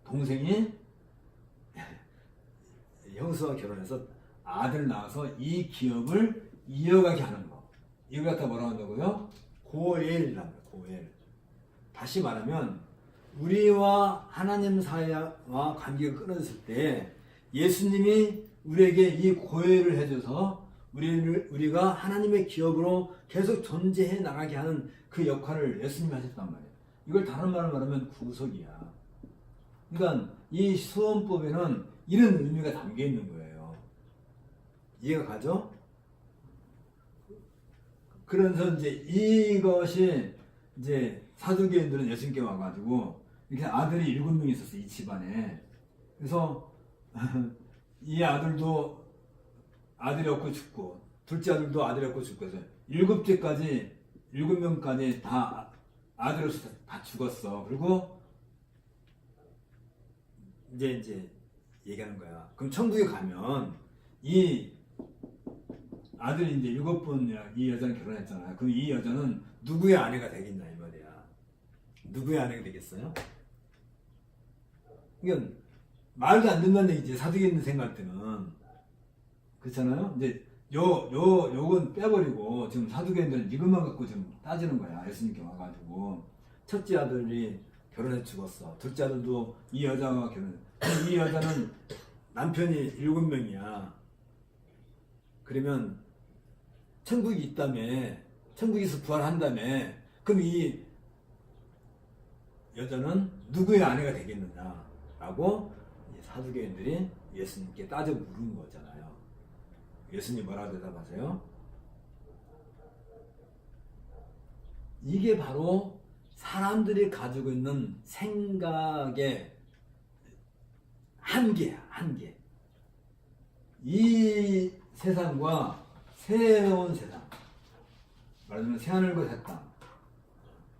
S1: 동생이 형수와 결혼해서 아들을 낳아서 이 기업을 이어가게 하는 거. 이걸 갖다 뭐라고 한다고요? 고엘이라는 거예요. 고엘. 다시 말하면 우리와 하나님 사이와 관계가 끊어졌을 때 예수님이 우리에게 이 고엘을 해줘서 우리가 하나님의 기업으로 계속 존재해 나가게 하는 그 역할을 예수님이 하셨단 말이에요. 이걸 다른 말로 말하면 구속이야. 그러니까 이 수원법에는 이런 의미가 담겨 있는 거예요. 이해가 가죠? 그래서 이제 이것이 이제 사두개인들은 예수님께 와가지고 이렇게 아들이 7명 있었어. 이 집안에. 그래서 이 아들도 아들이 없고 죽고 둘째 아들도 아들이 없고 죽고 해서 7명까지 다 아들로서 다 죽었어. 그리고 이제 얘기하는 거야. 그럼 천국에 가면 이 아들이 이제 7번 이 여자는 결혼했잖아요. 그럼 이 여자는 누구의 아내가 되겠냐 이 말이야. 누구의 아내가 되겠어요? 이건 말도 안 된다는 얘기지. 사두개인 생각할 때는. 그렇잖아요? 이제 요건 빼버리고 지금 사두개인들은 이것만 갖고 지금 따지는 거야. 예수님께 와가지고 첫째 아들이 결혼해 죽었어. 둘째 아들도 이 여자와 결혼해. 이 여자는 남편이 7명이야. 그러면 천국이 있다며, 천국에서 부활한다며, 그럼 이 여자는 누구의 아내가 되겠느냐 라고 사두개인들이 예수님께 따져 물은 거잖아요. 예수님 뭐라고 대답하세요? 이게 바로 사람들이 가지고 있는 생각의 한계야, 한계. 이 세상과 새로운 세상, 말하자면 새하늘과 새 땅,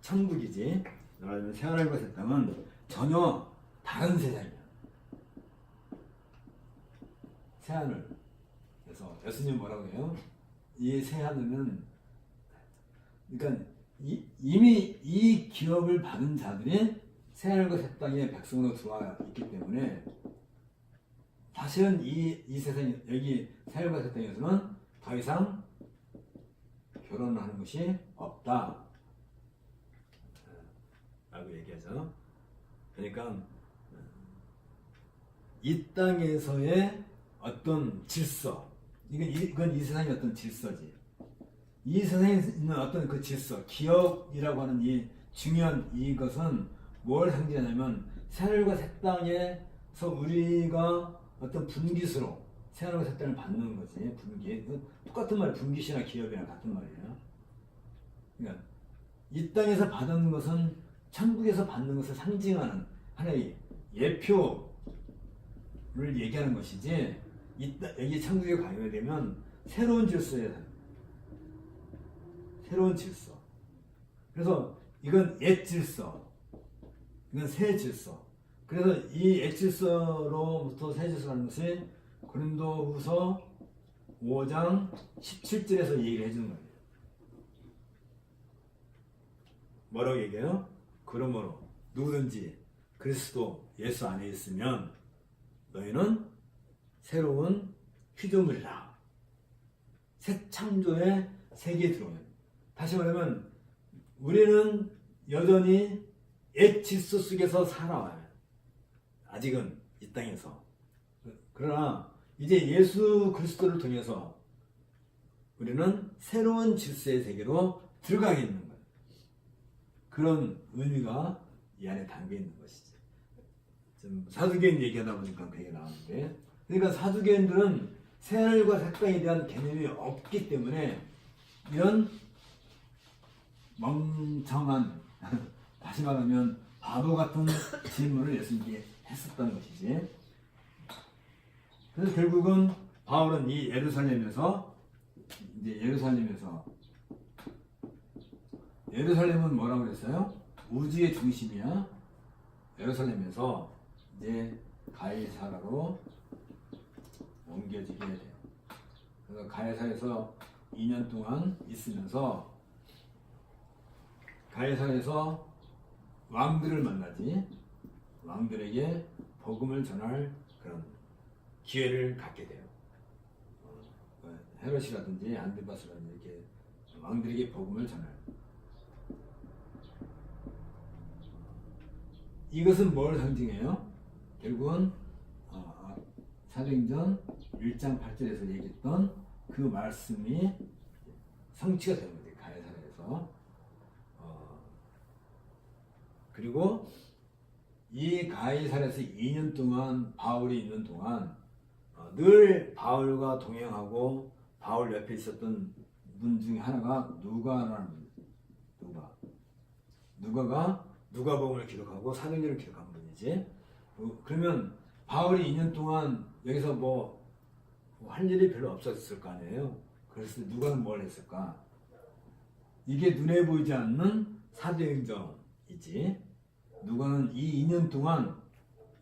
S1: 천국이지. 말하자면 새하늘과 새 땅은 전혀 다른 세상이야. 새하늘. 그래서 예수님 뭐라고 해요? 이 새하늘은, 그러니까 이미 이 기업을 받은 자들이 새하늘과 새 땅의 백성으로 들어와 있기 때문에 사실은 이 세상, 여기 새하늘과 새 땅에서는 더 이상 결혼을 하는 것이 없다 라고 얘기하죠. 그러니까 이 땅에서의 어떤 질서, 이건 이 세상의 어떤 질서지. 이 세상에 있는 어떤 그 질서, 기업이라고 하는 이 중요한 이것은 뭘 상징하냐면 새하늘과 새 땅에서 우리가 어떤 분깃으로 새하늘과 새 땅을 받는 거지. 분깃. 똑같은 말, 분깃이나 기업이랑 같은 말이에요. 그러니까 이 땅에서 받는 것은 천국에서 받는 것을 상징하는 하나의 예표를 얘기하는 것이지, 여기 천국에 가게 되면 새로운 질서에 새로운 질서. 그래서 이건 옛 질서, 이건 새 질서. 그래서 이 옛 질서로부터 새 질서라는 것이 고린도후서 5장 17절에서 얘기를 해주는 거예요. 뭐라고 얘기해요? 그러므로 누구든지 그리스도 예수 안에 있으면 너희는 새로운 피조물이라. 새 창조의 세계에 들어오는. 다시 말하면 우리는 여전히 옛 질서 속에서 살아와요. 아직은 이 땅에서. 그러나 이제 예수 그리스도를 통해서 우리는 새로운 질서의 세계로 들어가게 있는 거예요. 그런 의미가 이 안에 담겨 있는 것이죠. 좀 사두개인 얘기하다 보니까 그게 나오는데, 그러니까 사두개인들은 새하늘과 새 땅에 대한 개념이 없기 때문에 이런 멍청한, 다시 말하면 바보 같은 질문을 예수님께 했었던 것이지. 그래서 결국은 바울은 이 예루살렘에서 예루살렘은 뭐라고 그랬어요? 우주의 중심이야. 예루살렘에서 이제 가이사라로 옮겨지게 돼요. 그래서 가이사에서 2년 동안 있으면서 가이사에서 왕들을 만나지, 왕들에게 복음을 전할 그런 기회를 갖게 돼요. 헤롯이라든지 안티바스라든지 이렇게 왕들에게 복음을 전할. 이것은 뭘 상징해요? 결국은 사도행전 1장 8절에서 얘기했던 그 말씀이 성취가 되는 거예요. 가이사라에서. 그리고 이 가이사라에서 2년 동안 바울이 있는 동안 늘 바울과 동행하고 바울 옆에 있었던 분 중에 하나가 누가라는 분이에요. 누가가 누가복음을 기록하고 사도행전을 기록한 분이지. 그러면 바울이 2년 동안 여기서 뭐 할 일이 별로 없었을 거 아니에요. 그래서 누가는 뭘 했을까? 이게 눈에 보이지 않는 사도행전이지. 누가는 이 2년 동안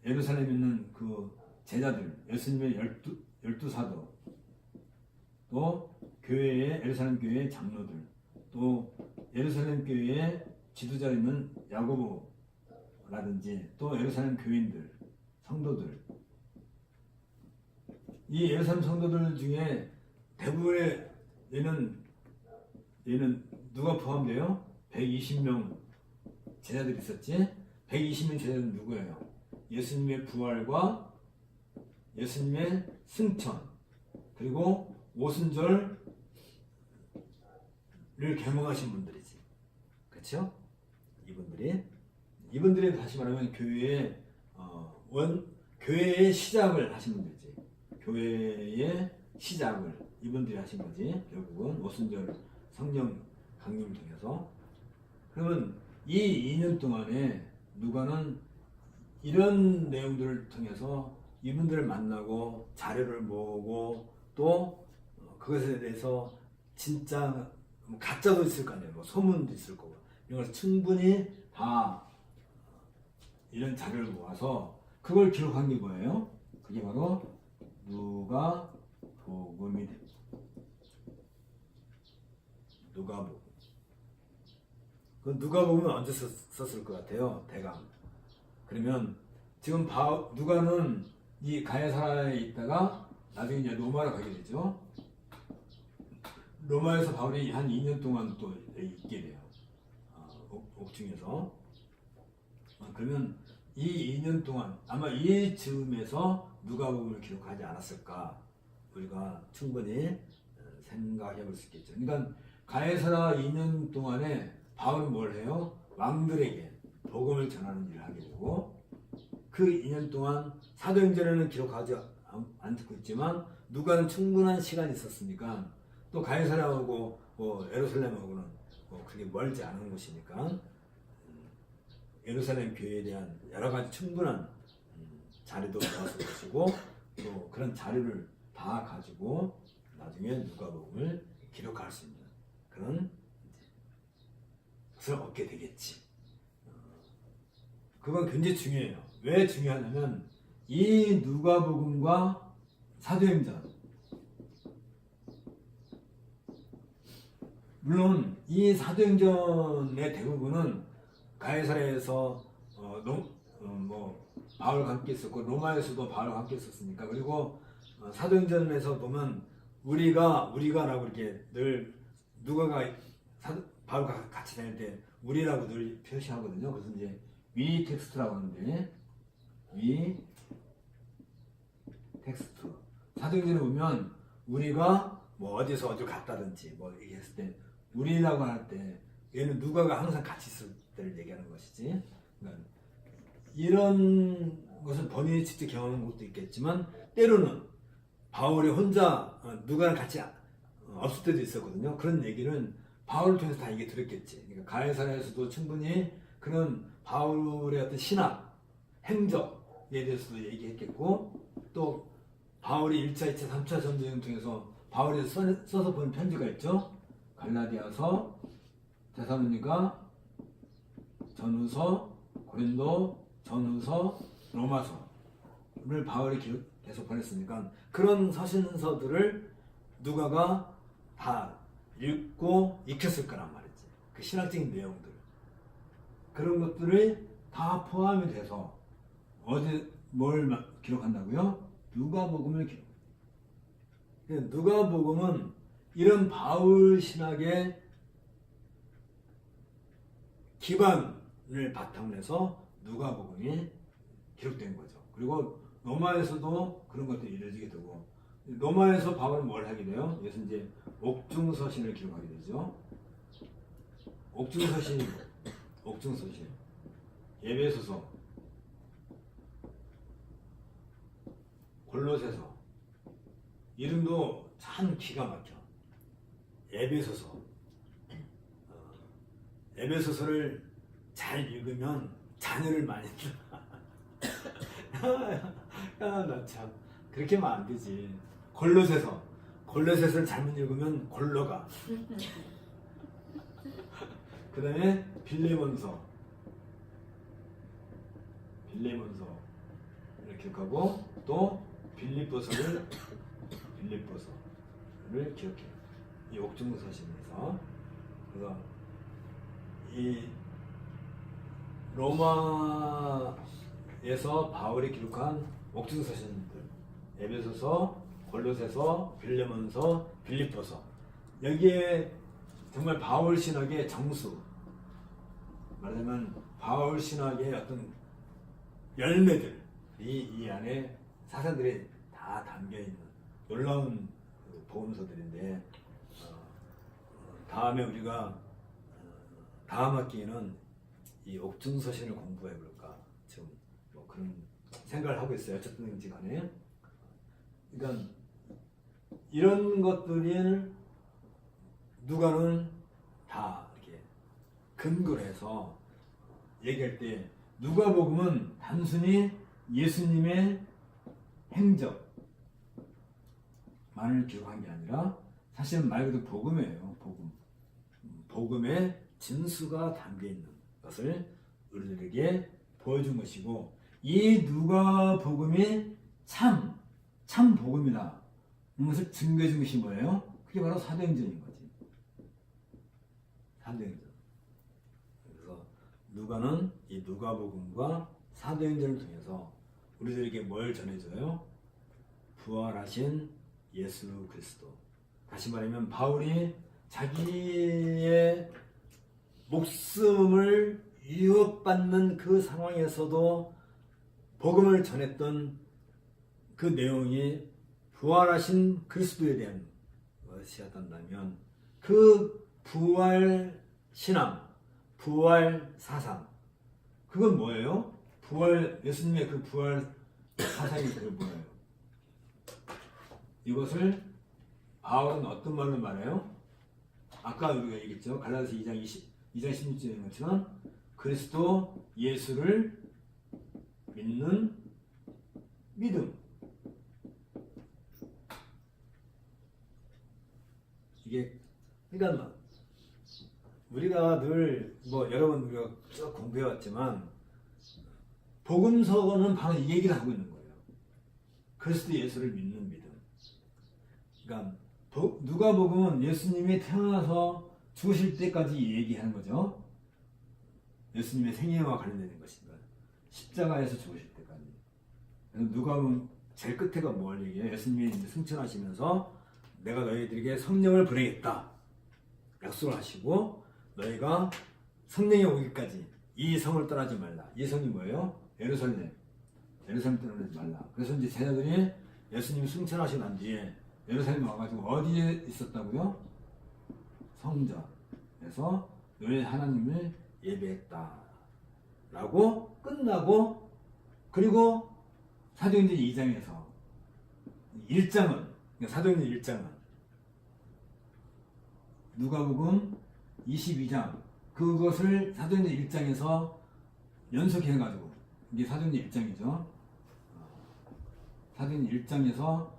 S1: 예루살렘에 있는 그 제자들, 예수님의 열두 사도, 또 교회의 예루살렘 교회의 장로들, 또 예루살렘 교회의 지도자 있는 야고보라든지 또 예루살렘 교인들, 성도들, 이 예루살렘 성도들 중에 대부분의 얘는 누가 포함돼요? 120명 제자들이 있었지? 120명 제자들은 누구예요? 예수님의 부활과 예수님의 승천, 그리고 오순절을 계몽하신 분들이지. 그렇죠? 이분들이 다시 말하면 교회의 시작을 하신 분들이지. 교회의 시작을 이분들이 하신 거지. 결국은 오순절 성령 강림을 통해서. 그러면 이 2년 동안에 누가는 이런 내용들을 통해서 이분들을 만나고 자료를 모으고 또 그것에 대해서 진짜 가짜도 있을 거 아니에요. 뭐 소문도 있을 거고 이런 걸 충분히 다 이런 자료를 모아서 그걸 기록한 게 뭐예요? 그게 바로 누가복음이 됩니다. 누가복음. 그 누가복음은 언제 썼을 것 같아요? 대강. 그러면 지금 누가는 이 가야사라에 있다가 나중에 이제 로마로 가게 되죠. 로마에서 바울이 한 2년 동안 또 있게 돼요. 옥중에서. 그러면 이 2년 동안 아마 이 즈음에서 누가복음을 기록하지 않았을까 우리가 충분히 생각해 볼 수 있겠죠. 그러니까 가야사라 2년 동안에 바울은 뭘 해요? 왕들에게 복음을 전하는 일을 하게 되고 그 2년 동안 사도행전에는 기록하지 않고 있지만 누가는 충분한 시간이 있었으니까 또 가야사라하고 예루살렘하고는 그게 멀지 않은 곳이니까 예루살렘 교회에 대한 여러 가지 충분한 자료도 모았을 것이고 또 그런 자료를 다 가지고 나중에 누가복음을 기록할 수 있는 그런 것을 얻게 되겠지. 그건 굉장히 중요해요. 왜 중요하냐면 이 누가복음과 사도행전, 물론 이 사도행전의 대부분은 가야사라에서 바울과 함께 있었고 로마에서도 바울과 함께 있었으니까. 그리고 사도행전에서 보면 우리가라고 이렇게 늘 누가가 바울과 같이 다닐 때 우리라고 늘 표시하거든요. 그래서 이제 위 텍스트라고 하는데 위 텍스트. 사도행전에 보면 우리가 뭐 어디서 어디 갔다든지 뭐 얘기했을 때 우리라고 할 때 얘는 누가가 항상 같이 있을 때를 얘기하는 것이지. 그러니까 이런 것은 본인이 직접 경험한 것도 있겠지만 때로는 바울이 혼자 누가랑 같이 없을 때도 있었거든요. 그런 얘기는 바울을 통해서 다 얘기 들었겠지. 그러니까 가야사라에서도 충분히 그런 바울의 어떤 신학, 행적에 대해서도 얘기했겠고 또 바울이 1차, 2차, 3차 전쟁을 통해서 바울이 써서 보낸 편지가 있죠. 갈라디아서, 데살로니가, 전후서, 고린도, 전후서, 로마서를 바울이 계속 보냈으니까 그런 서신서들을 누가가 다 읽고 익혔을 거란 말이지. 그 신학적인 내용들. 그런 것들이 다 포함이 돼서 뭘 기록한다고요? 누가복음을 기록. 누가복음은 이런 바울 신학의 기반을 바탕으로 해서 누가복음이 기록된 거죠. 그리고 로마에서도 그런 것들이 이루어지게 되고 로마에서 바울은 뭘 하게 돼요? 그래서 이제 옥중서신을 기록하게 되죠. 옥중서신, 에베소서, 골로새서, 이름도 참 기가 막혀. 에베소서를 잘 읽으면 자녀를 많이 나 참 그렇게 하면 안 되지. 골로새서를 잘못 읽으면 골로가. 그 다음에 빌레몬서를 기억하고 또 빌립보서를 기억해요. 이 옥중서신에서. 그래서 이 로마에서 바울이 기록한 옥중서신들, 에베소서, 골로새서, 빌레몬서, 빌립보서, 여기에 정말 바울 신학의 정수, 말하자면 바울 신학의 어떤 열매들이 이 안에 사상들이 다 담겨 있는 놀라운 복음서들인데, 다음에 우리가 다음 학기에는 이 옥중서신을 공부해 볼까 지금 뭐 그런 생각을 하고 있어요. 어쨌든지 간에. 그러니까 이런 것들을 누가는 다 이렇게 근거를 해서 얘기할 때, 누가복음은 단순히 예수님의 행적만을 기록한 게 아니라 사실은 말 그대로 복음이에요. 복음의 진수가 담겨 있는 것을 우리들에게 보여준 것이고, 이 누가복음이 참 복음이다 이런 것을 증거해 준 것이 뭐예요? 그게 바로 사도행전인 거지. 사도행전. 그래서 누가는 이 누가복음과 사도행전을 통해서 우리들에게 뭘 전해줘요? 부활하신 예수 그리스도. 다시 말하면 바울이 자기의 목숨을 위협받는 그 상황에서도 복음을 전했던 그 내용이 부활하신 그리스도에 대한 것이었다면, 그 부활 신앙, 부활 사상, 그건 뭐예요? 예수님의 그 부활 사상이 그게 뭐예요? 이것을 바울은 어떤 말로 말해요? 아까 우리가 얘기했죠. 갈라디아서 2장 16절에 있는 것처럼 그리스도 예수를 믿는 믿음. 이게 그러니까 우리가 늘 여러 번 우리가 쭉 공부해왔지만 복음서는 바로 이 얘기를 하고 있는 거예요. 그리스도 예수를 믿는 믿음. 그러니까 누가복음은 예수님이 태어나서 죽으실 때까지 얘기하는 거죠. 예수님의 생애와 관련된 것입니다. 십자가에서 죽으실 때까지. 그래서 누가복음 제일 끝에가 뭘 얘기해요? 예수님이 이제 승천하시면서 내가 너희들에게 성령을 보내겠다 약속을 하시고, 너희가 성령이 오기까지 이 성을 떠나지 말라. 이 성이 뭐예요? 예루살렘 떠나지 말라. 그래서 이제 제자들이 예수님이 승천하시고 난 뒤에 예루살렘에 와가지고 어디에 있었다고요? 성전에서 너희 하나님을 예배했다 라고 끝나고, 그리고 사도행전 2장에서 1장은, 사도행전 1장은 누가복음 22장, 그것을 사도행전 1장에서 연속해가지고, 이게 사도행전 1장이죠. 사도행전 1장에서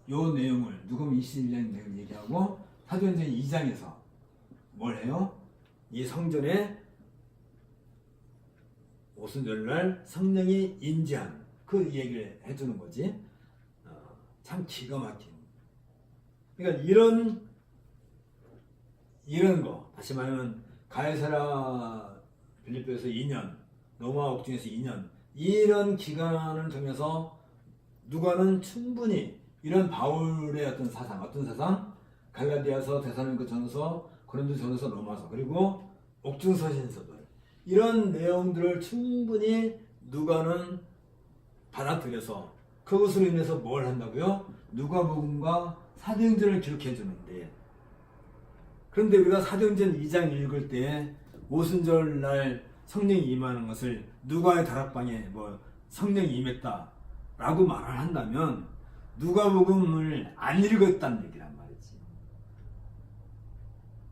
S1: 요 내용을, 누가복음 21장 내용을 얘기하고, 사도행전 2장에서 뭘 해요? 이 성전에 오순절날 성령이 인지한 그 얘기를 해주는 거지. 참 기가 막힌. 그러니까 이런 거, 다시 말하면 가이사랴 빌립보에서 2년, 로마 옥중에서 2년, 이런 기간을 통해서 누가는 충분히 이런 바울의 어떤 사상, 갈라디아서, 데살로니가 전서, 고린도 전서, 로마서, 그리고 옥중서신서들, 이런 내용들을 충분히 누가는 받아들여서 그것으로 인해서 뭘 한다고요? 누가복음과 사도행전을 기록해 주는데, 그런데 우리가 사도행전 2장 읽을 때 오순절 날 성령이 임하는 것을 누가의 다락방에 성령이 임했다 라고 말을 한다면 누가복음을 안 읽었다는 얘기란 말이지.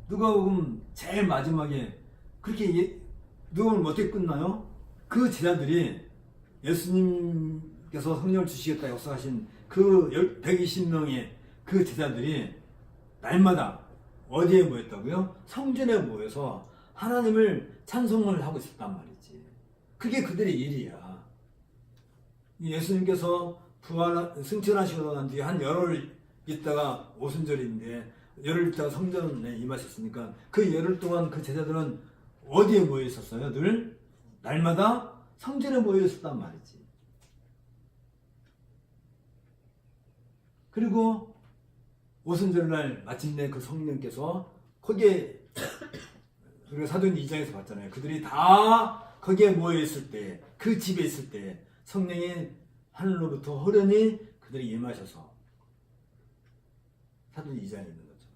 S1: 누가복음 제일 마지막에 그렇게 누가복음 어떻게 끝나요? 그 제자들이 예수님께서 성령을 주시겠다 역사하신 그 120명의 그 제자들이 날마다 어디에 모였다고요? 성전에 모여서 하나님을 찬송을 하고 있었단 말이지. 그게 그들의 일이야. 예수님께서 승천하시고 난 뒤에 한 열흘 있다가 오순절인데, 열흘 동안 성전에 임하셨으니까 그 열흘 동안 그 제자들은 어디에 모여 있었어요? 늘 날마다 성전에 모여 있었단 말이지. 그리고 오순절날 마침내 그 성령께서 거기에 우리가 사도행전 2장에서 봤잖아요. 그들이 다 거기에 모여 있을 때, 그 집에 있을 때 성령이 하늘로부터 호련히 그들이 임하셔서 사도행전 2장에 있는 거죠.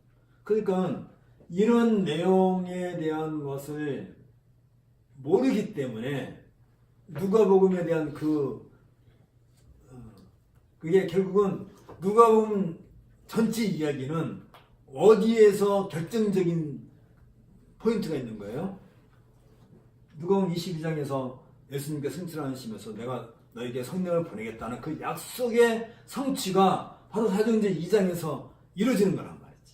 S1: 그러니까 이런 내용에 대한 것을 모르기 때문에 누가복음에 대한 그게 결국은 누가복음 전체 이야기는 어디에서 결정적인 포인트가 있는 거예요? 누가복음 22장에서 예수님께서 승천하시면서 내가 너에게 성령을 보내겠다는 그 약속의 성취가 바로 사도행전 2장에서 이루어지는 거란 말이지.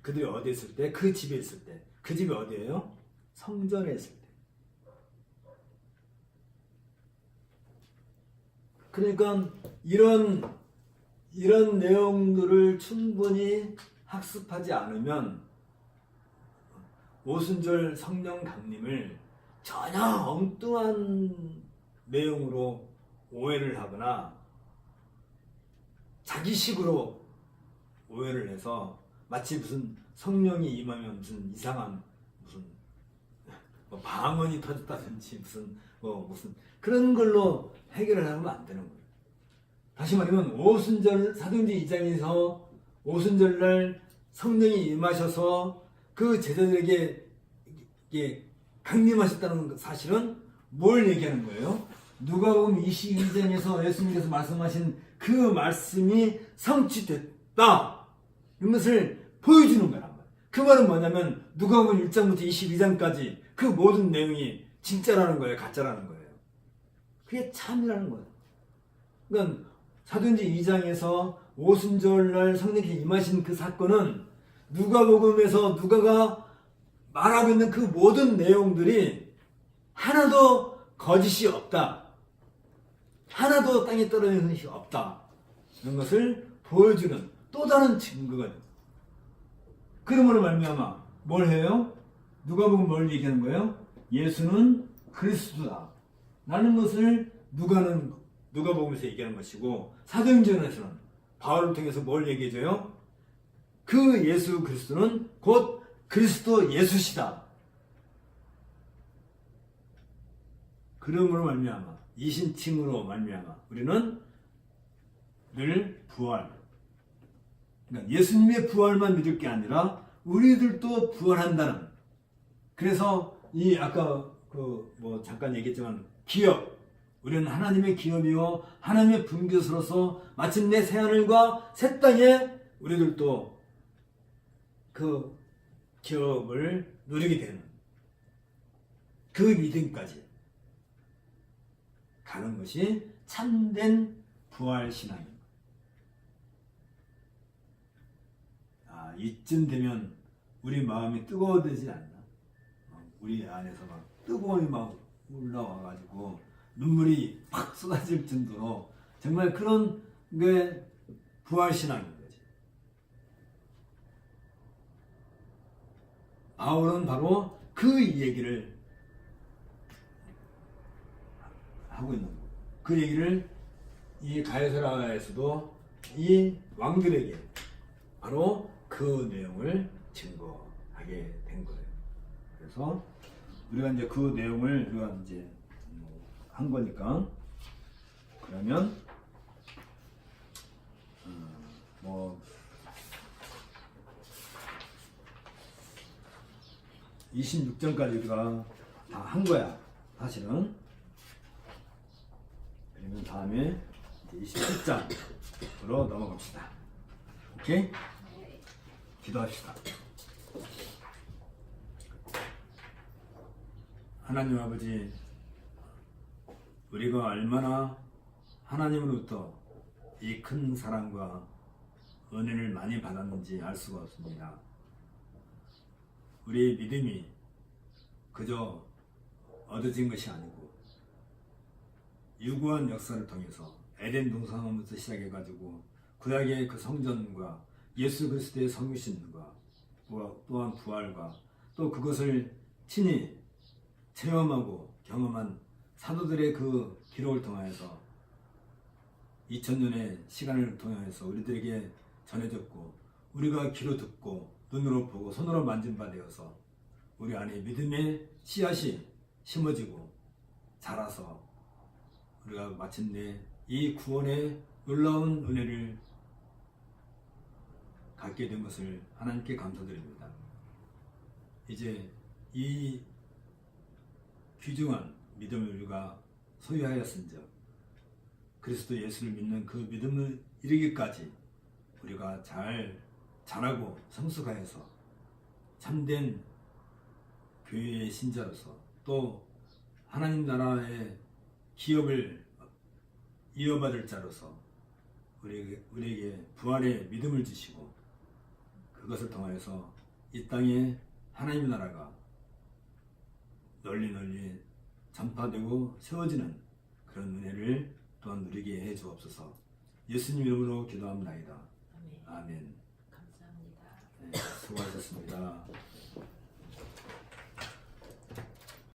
S1: 그들이 어디에 있을 때? 그 집에 있을 때. 그 집이 어디예요? 성전에 있을 때. 그러니까 이런 내용들을 충분히 학습하지 않으면 오순절 성령 강림을 전혀 엉뚱한 내용으로 오해를 하거나 자기식으로 오해를 해서 마치 무슨 성령이 임하면 무슨 이상한 무슨 뭐 방언이 터졌다든지 무슨 그런 걸로 해결을 하면 안 되는 거예요. 다시 말하면 오순절 사도행전 2장에서 오순절날 성령이 임하셔서 그 제자들에게 강림하셨다는 사실은 뭘 얘기하는 거예요? 누가복음 22장에서 예수님께서 말씀하신 그 말씀이 성취됐다. 이것을 보여주는 거란 말이에요. 그 말은 뭐냐면 누가복음 1장부터 22장까지 그 모든 내용이 진짜라는 거예요, 가짜라는 거예요. 그게 참이라는 거예요. 그러니까 사도행전 2장에서 오순절날 성령께서 임하신 그 사건은 누가복음에서 누가가 말하고 있는 그 모든 내용들이 하나도 거짓이 없다. 하나도 땅에 떨어지는 것이 없다. 이런 것을 보여주는 또 다른 증거가 됩니다. 그러므로 말미암아 뭘 해요? 누가복음 뭘 얘기하는 거예요? 예수는 그리스도다. 라는 것을 누가복음에서 얘기하는 것이고 사도행전에서는 바울을 통해서 뭘 얘기해줘요? 그 예수 그리스도는 곧 그리스도 예수시다. 그러므로 말미암아 이신칭으로 말미암아 우리는 늘 부활. 그러니까 예수님의 부활만 믿을 게 아니라 우리들도 부활한다는. 그래서 이 아까 잠깐 얘기했지만 기업. 우리는 하나님의 기업이요 하나님의 분깃으로서 마침내 새하늘과 새 땅에 우리들도 그 기업을 누리게 되는 그 믿음까지 가는 것이 참된 부활신앙입니다. 이쯤 되면 우리 마음이 뜨거워지지 않나? 우리 안에서 막 뜨거움이 막 올라와가지고 눈물이 팍 쏟아질 정도로 정말 그런 게 부활신앙인 거지. 바울은 바로 그 얘기를 하고 있는 거예요. 그 얘기를 이 가이사랴에서도 이 왕들에게 바로 그 내용을 증거하게 된 거예요. 그래서 우리가 이제 그 내용을 우리가 이제 한 거니까 그러면 26장까지 우리가 다 한 거야 사실은. 그러면 다음에 이제 27장으로 넘어갑시다. 오케이? 기도합시다. 하나님 아버지, 우리가 얼마나 하나님으로부터 이 큰 사랑과 은혜를 많이 받았는지 알 수가 없습니다. 우리의 믿음이 그저 얻어진 것이 아니고 유구한 역사를 통해서 에덴 동산부터 시작해가지고 구약의 그 성전과 예수 그리스도의 성육신과 또한 부활과 또 그것을 친히 체험하고 경험한 사도들의 그 기록을 통하여서 2000년의 시간을 통해서 우리들에게 전해졌고 우리가 귀로 듣고 눈으로 보고 손으로 만진 바 되어서 우리 안에 믿음의 씨앗이 심어지고 자라서 우리가 마침내 이 구원의 놀라운 은혜를 갖게 된 것을 하나님께 감사드립니다. 이제 이 귀중한 믿음을 우리가 소유하였은즉 그리스도 예수를 믿는 그 믿음을 이르기까지 우리가 잘 자라고 성숙하여서 참된 교회의 신자로서 또 하나님 나라의 기업을 이어받을 자로서 우리에게 부활의 믿음을 주시고 그것을 통하여서 이 땅에 하나님 나라가 널리 전파되고 세워지는 그런 은혜를 또한 누리게 해 주옵소서. 예수님 이름으로 기도합나이다. 아멘.
S2: 감사합니다.
S1: 네, 수고하셨습니다.